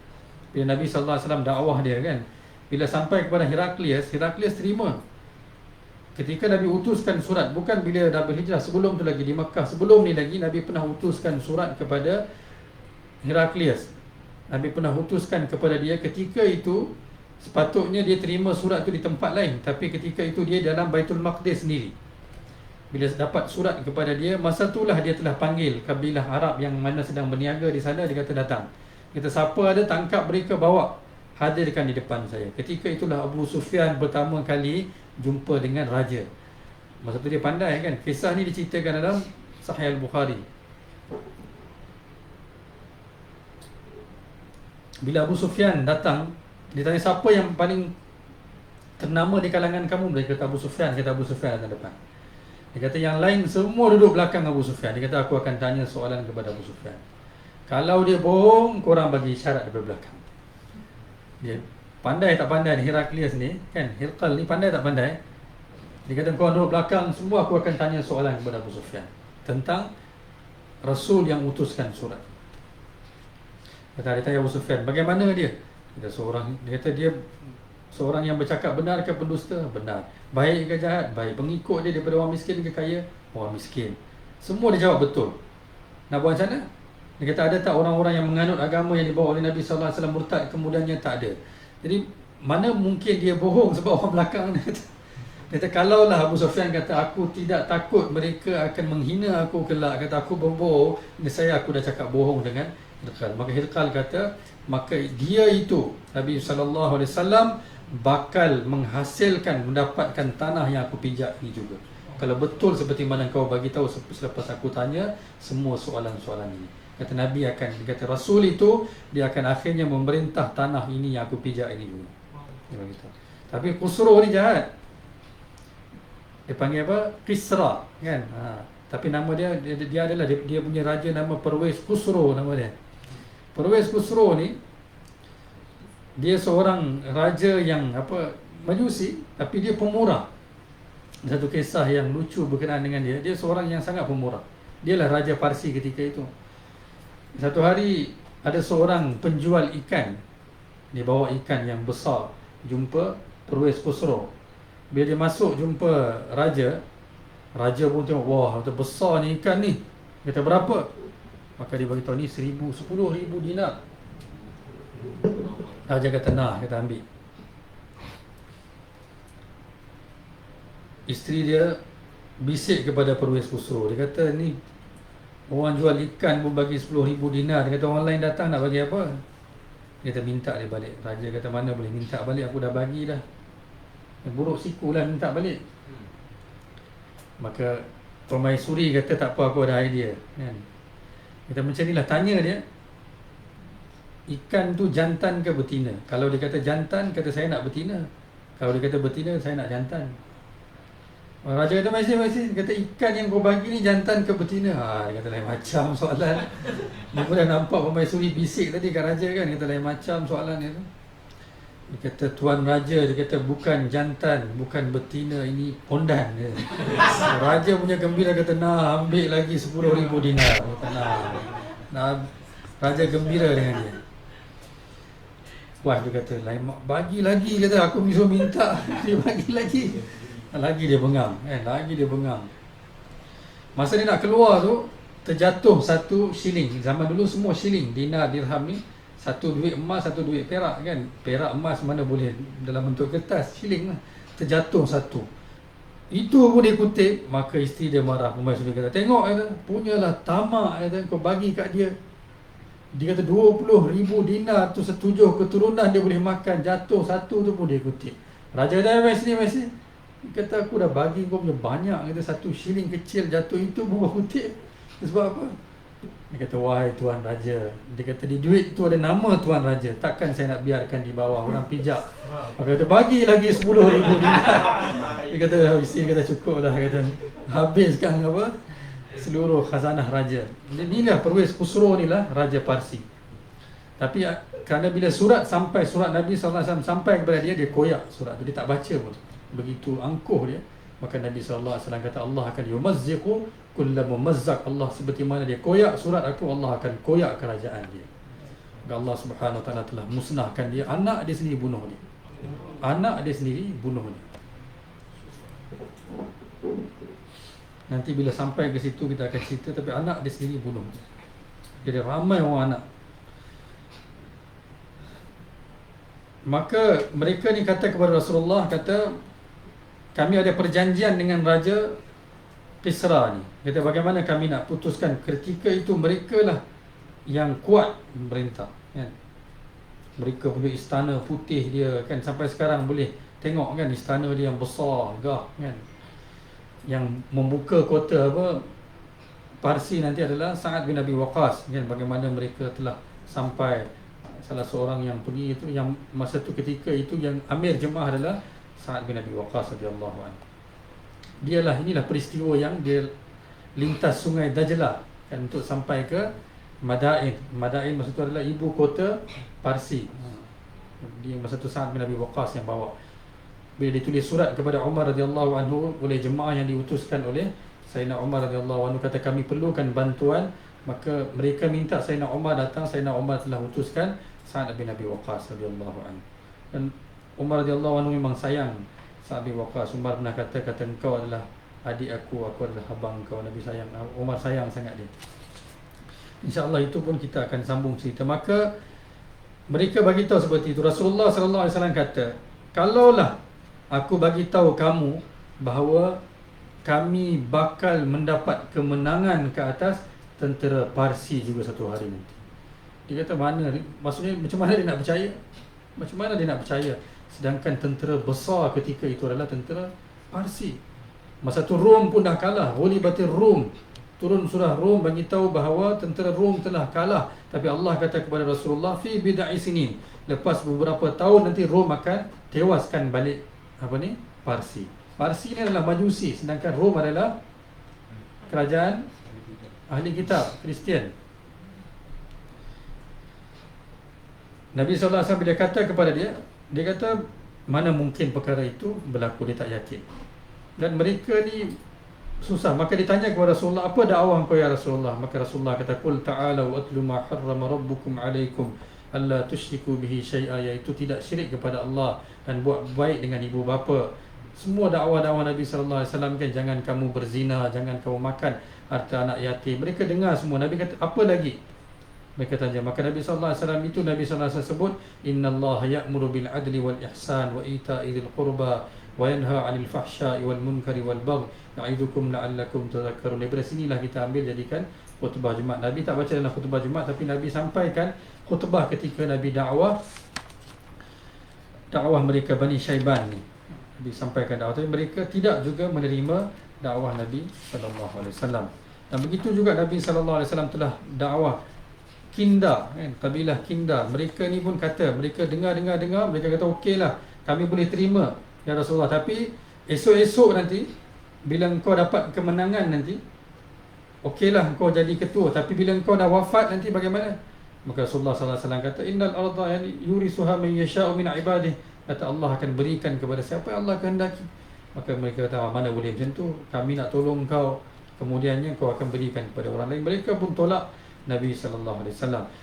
Bila Nabi SAW dakwah dia, kan, bila sampai kepada Heraklius terima. Ketika Nabi utuskan surat, bukan bila Nabi hijrah, sebelum tu lagi di Makkah, sebelum ni lagi Nabi pernah utuskan surat kepada Heraklius. Nabi pernah utuskan kepada dia. Ketika itu sepatutnya dia terima surat tu di tempat lain, tapi ketika itu dia dalam Baitul Maqdis sendiri. Bila dapat surat kepada dia, masa itulah dia telah panggil kabilah Arab yang mana sedang berniaga di sana. Dia kata datang, kita siapa ada tangkap mereka, bawa, hadirkan di depan saya. Ketika itulah Abu Sufyan pertama kali jumpa dengan raja. Masa tu dia pandai, kan. Kisah ni diceritakan dalam Sahih Al-Bukhari. Bila Abu Sufyan datang, dia tanya siapa yang paling ternama di kalangan kamu. Dia kata Abu Sufyan. Kata Abu Sufyan datang depan. Dia kata yang lain semua duduk belakang Abu Sufyan. Dia kata aku akan tanya soalan kepada Abu Sufyan. Kalau dia bohong, korang bagi isyarat daripada belakang. Dia pandai tak pandai ni Heraklius ni, kan, Hirqal ni pandai tak pandai. Dia kata korang duduk belakang semua, aku akan tanya soalan kepada Abu Sufyan tentang Rasul yang utuskan surat. Kata dia tanya Abu Sufyan, bagaimana dia? Dia kata dia seorang yang bercakap benar ke pendusta? Benar. Baik ke jahat? Baik. Pengikut dia daripada orang miskin ke kaya? Orang miskin. Semua dia jawab betul. Nak buat macam mana? Dia kata ada tak orang-orang yang menganut agama yang dibawa oleh Nabi SAW murtad kemudiannya? Tak ada. Jadi mana mungkin dia bohong sebab orang belakang dia kata. Dia kata kalaulah Abu Sufyan kata aku tidak takut mereka akan menghina aku kelak, kata aku berbohong, saya aku dah cakap bohong dengan Hirqal. Maka Hirqal kata, maka dia itu Nabi SAW bakal menghasilkan, mendapatkan tanah yang aku pijak ini juga. Kalau betul seperti mana kau bagi tahu selepas aku tanya semua soalan-soalan ini. Kata Nabi akan, kata Rasul itu dia akan akhirnya memerintah tanah ini yang aku pijak ini juga. Dia beritahu. Tapi Khusro ni jahat. Dia panggil apa? Kisra, kan? Tapi nama dia adalah dia punya raja nama Perwez Khusro nama dia. Perwez Khusro ni dia seorang raja yang Majusi, tapi dia pemurah. Satu kisah yang lucu berkenaan dengan dia. Dia seorang yang sangat pemurah. Dialah raja Parsi ketika itu. Satu hari ada seorang penjual ikan. Dia bawa ikan yang besar, jumpa Perwez Khusro. Bila dia masuk jumpa raja pun tengok, wah, besar ni ikan ni. Kata berapa? Maka dia beritahu ni 10,000 dinar. Raja kata nah, kata ambil. Isteri dia bisik kepada Perwez Khusro. Dia kata ni orang jual ikan pun bagi 10,000 dinar. Dia kata orang lain datang nak bagi apa? Dia kata minta dia balik. Raja kata mana boleh minta balik, aku dah bagi dah. Buruk siku lah minta balik. Maka Permaisuri kata tak apa, aku ada idea, kan? Kita macam ni lah, tanya dia ikan tu jantan ke betina. Kalau dia kata jantan, kata saya nak betina. Kalau dia kata betina, saya nak jantan. Raja kata masih kata ikan yang kau bagi ni jantan ke betina? Dia kata lain macam soalan. Dia pun dah nampak Permaisuri bisik tadi kat raja, kan? Dia kata lain macam soalan dia tu. Dia kata tuan raja, dia kata bukan jantan, bukan betina, ini pondan. Raja punya gembira, kata nah ambil lagi 10,000 dinar. Kata nah. Raja gembira dengan dia. Wah, dia kata lain bagi lagi, kata aku suruh minta dia bagi lagi. Lagi dia bengang, lagi dia bengang. Masa dia nak keluar tu terjatuh satu shilling. Zaman dulu semua shilling, dinar, dirham ni satu duit emas, satu duit perak, kan? Perak emas mana boleh dalam bentuk kertas, shilling lah. Terjatuh satu. Itu pun dia kutip. Maka isteri dia marah. Permaisuri kata, tengok, kata, punyalah tamak, kata, kau bagi kat dia. Dia kata 20,000 dinar tu 7 keturunan dia boleh makan. Jatuh satu tu pun dia kutip. Raja dah mai sini. Dia kata aku dah bagi kau punya banyak. Kata satu shilling kecil jatuh itu pun kau kutip. Sebab apa? Dia kata, wahai Tuan Raja, dia kata di duit tu ada nama Tuan Raja, takkan saya nak biarkan di bawah orang pijak. Maka kata, bagi lagi 10,000 dinar. Dia kata, isteri kata, cukup dah, kata, habiskan apa seluruh khazanah raja. Inilah perwis Khusro ni lah Raja Parsi. Tapi kerana bila surat Nabi SAW sampai kepada dia, dia koyak surat tu, dia tak baca pun. Begitu angkuh dia, maka Nabi SAW kata, Allah akan yumazziqu kulla mumazzaq. Allah seperti mana dia koyak surat aku, Allah akan koyak kerajaan dia. Maka Allah Subhanahu Wa Taala telah musnahkan dia. Anak dia sendiri bunuh dia. Anak dia sendiri bunuh dia. Nanti bila sampai ke situ kita akan cerita, tapi anak dia sendiri bunuh dia. Jadi ramai orang anak. Maka mereka ni kata kepada Rasulullah, kata, kami ada perjanjian dengan Raja Kisra ni. Kata, bagaimana kami nak putuskan? Ketika itu mereka lah yang kuat memerintah, kan? Mereka punya istana putih dia, kan? Sampai sekarang boleh tengok, kan? Istana dia yang besar, gah, kan? Yang membuka kota apa Parsi nanti adalah Sa'ad bin Abi Waqqas, kan? Bagaimana mereka telah sampai. Salah seorang yang pergi itu, yang masa tu ketika itu yang amir jemaah adalah Sa'ad bin Abi Waqqas radhiyallahu anhu. Inilah peristiwa yang dia lintas sungai Dajlah, kan, untuk sampai ke Madain. Madain masa tu adalah ibu kota Parsi. Dia masa tu Sa'ad bin Abi Waqqas yang bawa. Bila ditulis surat kepada Umar radhiyallahu anhu oleh jemaah yang diutuskan oleh Sayyidina Umar radhiyallahu anhu, kata, kami perlukan bantuan. Maka mereka minta Sayyidina Umar datang. Sayyidina Umar telah utuskan Sa'ad bin Abi Waqqas radhiyallahu anhu. Dan Umar radhiyallahu anhu memang sayang Sa'ad bin Waqqas. Umar pernah kata, engkau adalah adik aku adalah abang kau. Nabi sayang, Umar sayang sangat dia. InsyaAllah itu pun kita akan sambung cerita. Maka mereka bagi tahu seperti itu. Rasulullah SAW kata, kalaulah aku bagi tahu kamu bahawa kami bakal mendapat kemenangan ke atas tentera Parsi juga satu hari nanti. Dia kata, mana? Maksudnya macam mana dia nak percaya? Macam mana dia nak percaya? Sedangkan tentera besar ketika itu adalah tentera Parsi. Masa tu Rom pun dah kalah. Ghulibatir Rum. Turun surah Rom bagi tahu bahawa tentera Rom telah kalah. Tapi Allah kata kepada Rasulullah, fi bid'i sinin, lepas beberapa tahun nanti Rom akan tewaskan balik Parsi. Parsi ni adalah Majusi, sedangkan Rom adalah kerajaan ahli kitab Kristian. Nabi SAW bila kata kepada dia, dia kata, mana mungkin perkara itu berlaku, dia tak yakin. Dan mereka ni susah. Maka ditanya kepada Rasulullah, apa dakwah engkau ya Rasulullah? Maka Rasulullah kata, qul ta'alau atlu ma harrama rabbukum alaikum alla tusyriku bihi syai'a, iaitu tidak syirik kepada Allah dan buat baik dengan ibu bapa. Semua dakwah-dakwah Nabi SAW kan, jangan kamu berzina, jangan kamu makan harta anak yatim. Mereka dengar semua. Nabi kata, apa lagi? Mereka tanya. Maka Nabi SAW itu, Nabi SAW sebut, innallaha ya'muru bil adli wal ihsan wa ita'i dzil qurba wa yanha 'anil fahsya'i wal munkari wal baghi ya'idukum la'allakum tadhakkarun. Dari sinilah kita ambil jadikan khutbah Jumaat. Nabi tak baca dalam khutbah Jumaat, tapi Nabi sampaikan khutbah ketika Nabi dakwah mereka Bani Syaiban ni. Nabi sampaikan dakwah, tapi mereka tidak juga menerima dakwah Nabi SAW. Dan begitu juga Nabi SAW telah dakwah Kinda, kan, kabilah Kinda. Mereka ni pun kata, mereka dengar, mereka kata, okeylah, kami boleh terima ya Rasulullah, tapi esok-esok nanti bila engkau dapat kemenangan nanti, okeylah engkau jadi ketua, tapi bila engkau dah wafat nanti bagaimana? Maka Rasulullah SAW kata, innal arda yurisuha man yasha'u min ibadihi, kata Allah akan berikan kepada siapa yang Allah kehendaki. Maka mereka kata, mana boleh macam tu, kami nak tolong kau, kemudiannya kau akan berikan kepada orang lain. Mereka pun tolak Nabi SAW.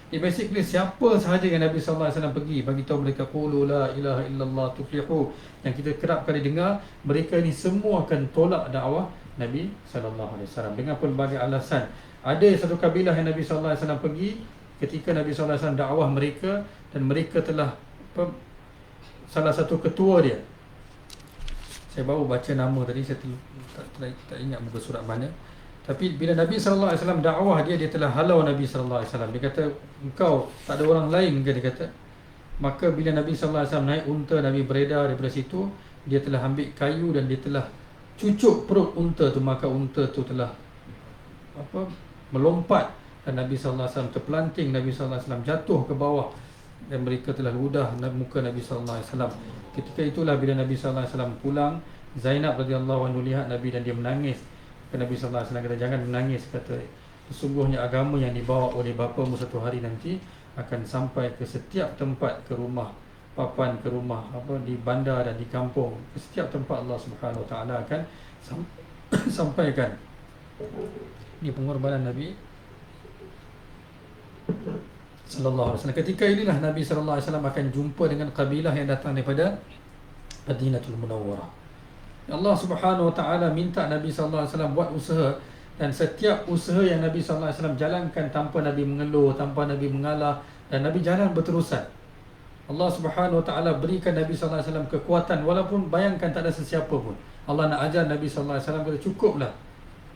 Ini basically siapa sahaja yang Nabi SAW pergi bagi tahu mereka, qulu la ilaha illallah tuflihu, yang kita kerap kali dengar, mereka ni semua akan tolak dakwah Nabi SAW dengan pelbagai alasan. Ada satu kabilah yang Nabi SAW pergi ketika Nabi SAW dakwah mereka, dan mereka telah salah satu ketua dia, saya baru baca nama tadi, saya tak ingat muka surat mana. Tapi bila Nabi SAW dakwah dia telah halau Nabi SAW. Dia kata, engkau tak ada orang lain ke? Dia kata. Maka bila Nabi SAW naik unta, Nabi beredar daripada situ, dia telah ambil kayu dan dia telah cucuk perut unta tu. Maka unta tu telah melompat dan Nabi sallallahu alaihi wasallam terpelanting, Nabi sallallahu alaihi wasallam jatuh ke bawah dan mereka telah ludah muka Nabi sallallahu alaihi wasallam. Ketika itulah bila Nabi sallallahu alaihi wasallam pulang, Zainab radhiyallahu anha lihat Nabi dan dia menangis. Nabi sallallahu alaihi wasallam kata, jangan menangis, kata sesungguhnya agama yang dibawa oleh bapamu satu hari nanti akan sampai ke setiap tempat, ke rumah papan, ke rumah di bandar dan di kampung, ke setiap tempat Allah Subhanahu Wa Taala akan sampaikan. Ini pengorbanan Nabi sallallahu alaihi wasallam. Ketika inilah Nabi sallallahu alaihi wasallam akan jumpa dengan kabilah yang datang daripada Madinatul Munawwarah. Allah Subhanahu Wa Taala minta Nabi sallallahu alaihi wasallam buat usaha, dan setiap usaha yang Nabi sallallahu alaihi wasallam jalankan tanpa Nabi mengeluh, tanpa Nabi mengalah, dan Nabi jalan berterusan. Allah Subhanahu Wa Taala berikan Nabi sallallahu alaihi wasallam kekuatan, walaupun bayangkan tak ada sesiapa pun. Allah nak ajar Nabi sallallahu alaihi wasallam, kata cukuplah.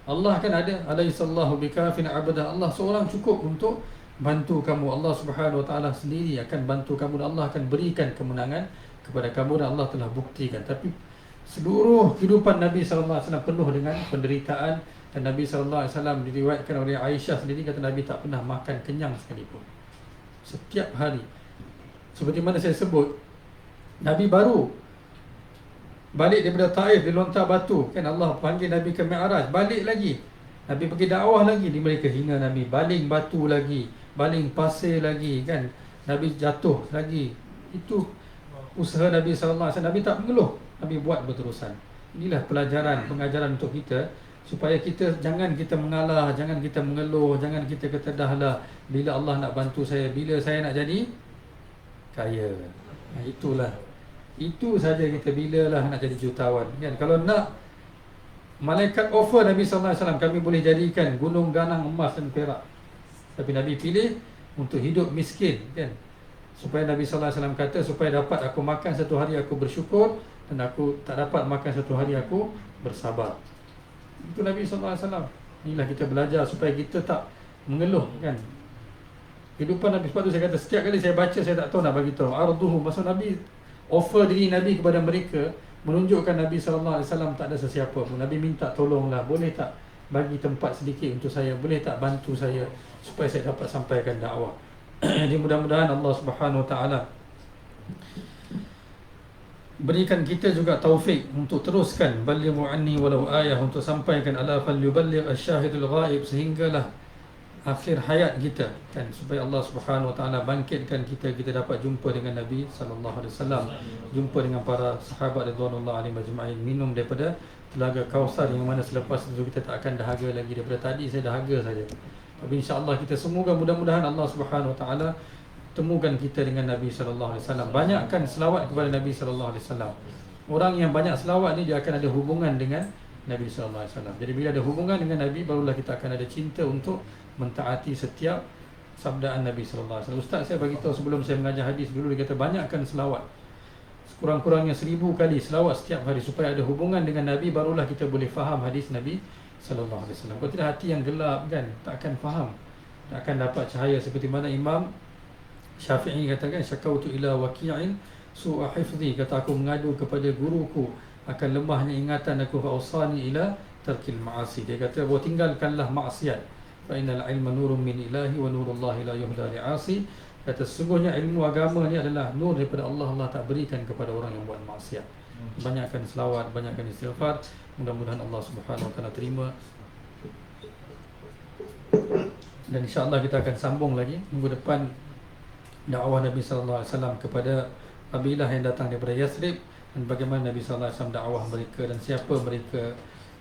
Allah kan ada, alaihissallahu bikafin abdah. Allah seorang cukup untuk bantu kamu. Allah Subhanahu Wa Taala sendiri akan bantu kamu, dan Allah akan berikan kemenangan kepada kamu, dan Allah telah buktikan. Tapi seluruh kehidupan Nabi sallallahu alaihi wasallam penuh dengan penderitaan, dan Nabi sallallahu alaihi wasallam diriwayatkan oleh Aisyah sendiri, kata Nabi tak pernah makan kenyang sekalipun. Setiap hari. Seperti mana saya sebut, Nabi baru balik daripada Taif, dia lontar batu, kan Allah panggil Nabi ke Mi'raj, balik lagi Nabi pergi dakwah lagi, di mereka hina Nabi, baling batu lagi, baling pasir lagi, kan Nabi jatuh lagi. Itu usaha Nabi sallallahu alaihi wasallam. Nabi tak mengeluh, Nabi buat berterusan. Inilah pelajaran, pengajaran untuk kita, supaya kita jangan kita mengalah, jangan kita mengeluh, jangan kita kata dahlah, bila Allah nak bantu saya, bila saya nak jadi kaya. Itulah, itu saja kita, bila lah nak jadi jutawan, kan. Kalau nak, malaikat offer Nabi sallallahu alaihi wasallam, kami boleh jadikan gunung ganang emas dan perak, tapi Nabi pilih untuk hidup miskin, kan. Supaya Nabi sallallahu alaihi wasallam kata, supaya dapat aku makan satu hari aku bersyukur, dan aku tak dapat makan satu hari aku bersabar. Itu Nabi sallallahu alaihi wasallam. Inilah kita belajar supaya kita tak mengeluh, kan. Kehidupan Nabi, sebab tu saya kata setiap kali saya baca, saya tak tahu nak bagi tahu arduhu, maksud Nabi offer diri Nabi kepada mereka, menunjukkan Nabi sallallahu alaihi wasallam tak ada sesiapa pun. Nabi minta tolonglah, boleh tak bagi tempat sedikit untuk saya, boleh tak bantu saya supaya saya dapat sampaikan dakwah. Jadi mudah-mudahan Allah Subhanahu Wa Taala berikan kita juga taufik untuk teruskan balighu anni walau ayah, untuk sampaikan ala falyuballigh asyahidul ghaib, sehinggalah akhir hayat kita, kan, supaya Allah Subhanahu Wa Taala bangkitkan kita, kita dapat jumpa dengan Nabi sallallahu alaihi wasallam, jumpa dengan para sahabat radhiyallahu alaihim ajma'in, minum daripada telaga Kausar, yang mana selepas itu kita tak akan dahaga lagi. Daripada tadi saya dahaga saja, tapi insya-Allah kita semoga, mudah-mudahan Allah Subhanahu Wa Taala temukan kita dengan Nabi sallallahu alaihi wasallam. Banyakkan selawat kepada Nabi sallallahu alaihi wasallam. Orang yang banyak selawat ni, dia akan ada hubungan dengan Nabi sallallahu alaihi wasallam. Jadi bila ada hubungan dengan Nabi, barulah kita akan ada cinta untuk mentaati setiap sabdaan Nabi sallallahu alaihi wasallam. Ustaz saya bagi tahu sebelum saya mengajar hadis dulu, dia kata banyakkan selawat, sekurang-kurangnya 1000 kali selawat setiap hari, supaya ada hubungan dengan Nabi, barulah kita boleh faham hadis Nabi sallallahu alaihi wasallam. Kalau tidak, hati yang gelap, kan, tak akan faham, tak akan dapat cahaya. Seperti mana Imam Syafi'i katakan, syakautu ila waqi'in su'a hifzi, kata aku mengadu kepada guruku akan lemahnya ingatan aku, fa'usani ila tarkil ma'asi, dia kata bahawa tinggalkanlah maksiat, fa innal ilma nurun min ilahi wa nurullahi la yuhda li'asi, kata sesungguhnya ilmu agama ni adalah nur daripada Allah, Allah tak berikan kepada orang yang buat maksiat. Banyakkan selawat, banyakkan istighfar, mudah-mudahan Allah Subhanahu Wa Taala terima. Dan insya-Allah kita akan sambung lagi minggu depan dakwah Nabi sallallahu alaihi wasallam kepada kabilah yang datang daripada Yathrib, dan bagaimana Nabi sallallahu alaihi wasallam dakwah mereka dan siapa mereka,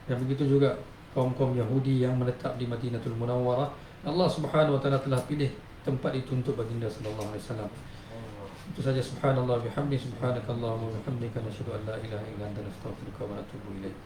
dan begitu juga kaum-kaum Yahudi yang menetap di Madinatul Munawwarah. Allah Subhanahu Wa Taala telah pilih tempat itu untuk baginda sallallahu alaihi wasallam. Itu saja. Subhanallah bihamdi, subhanakallahumma wa bihamdika, nasyhadu an la ilaha illa anta, nastaghfiruka wa natubu ilaik.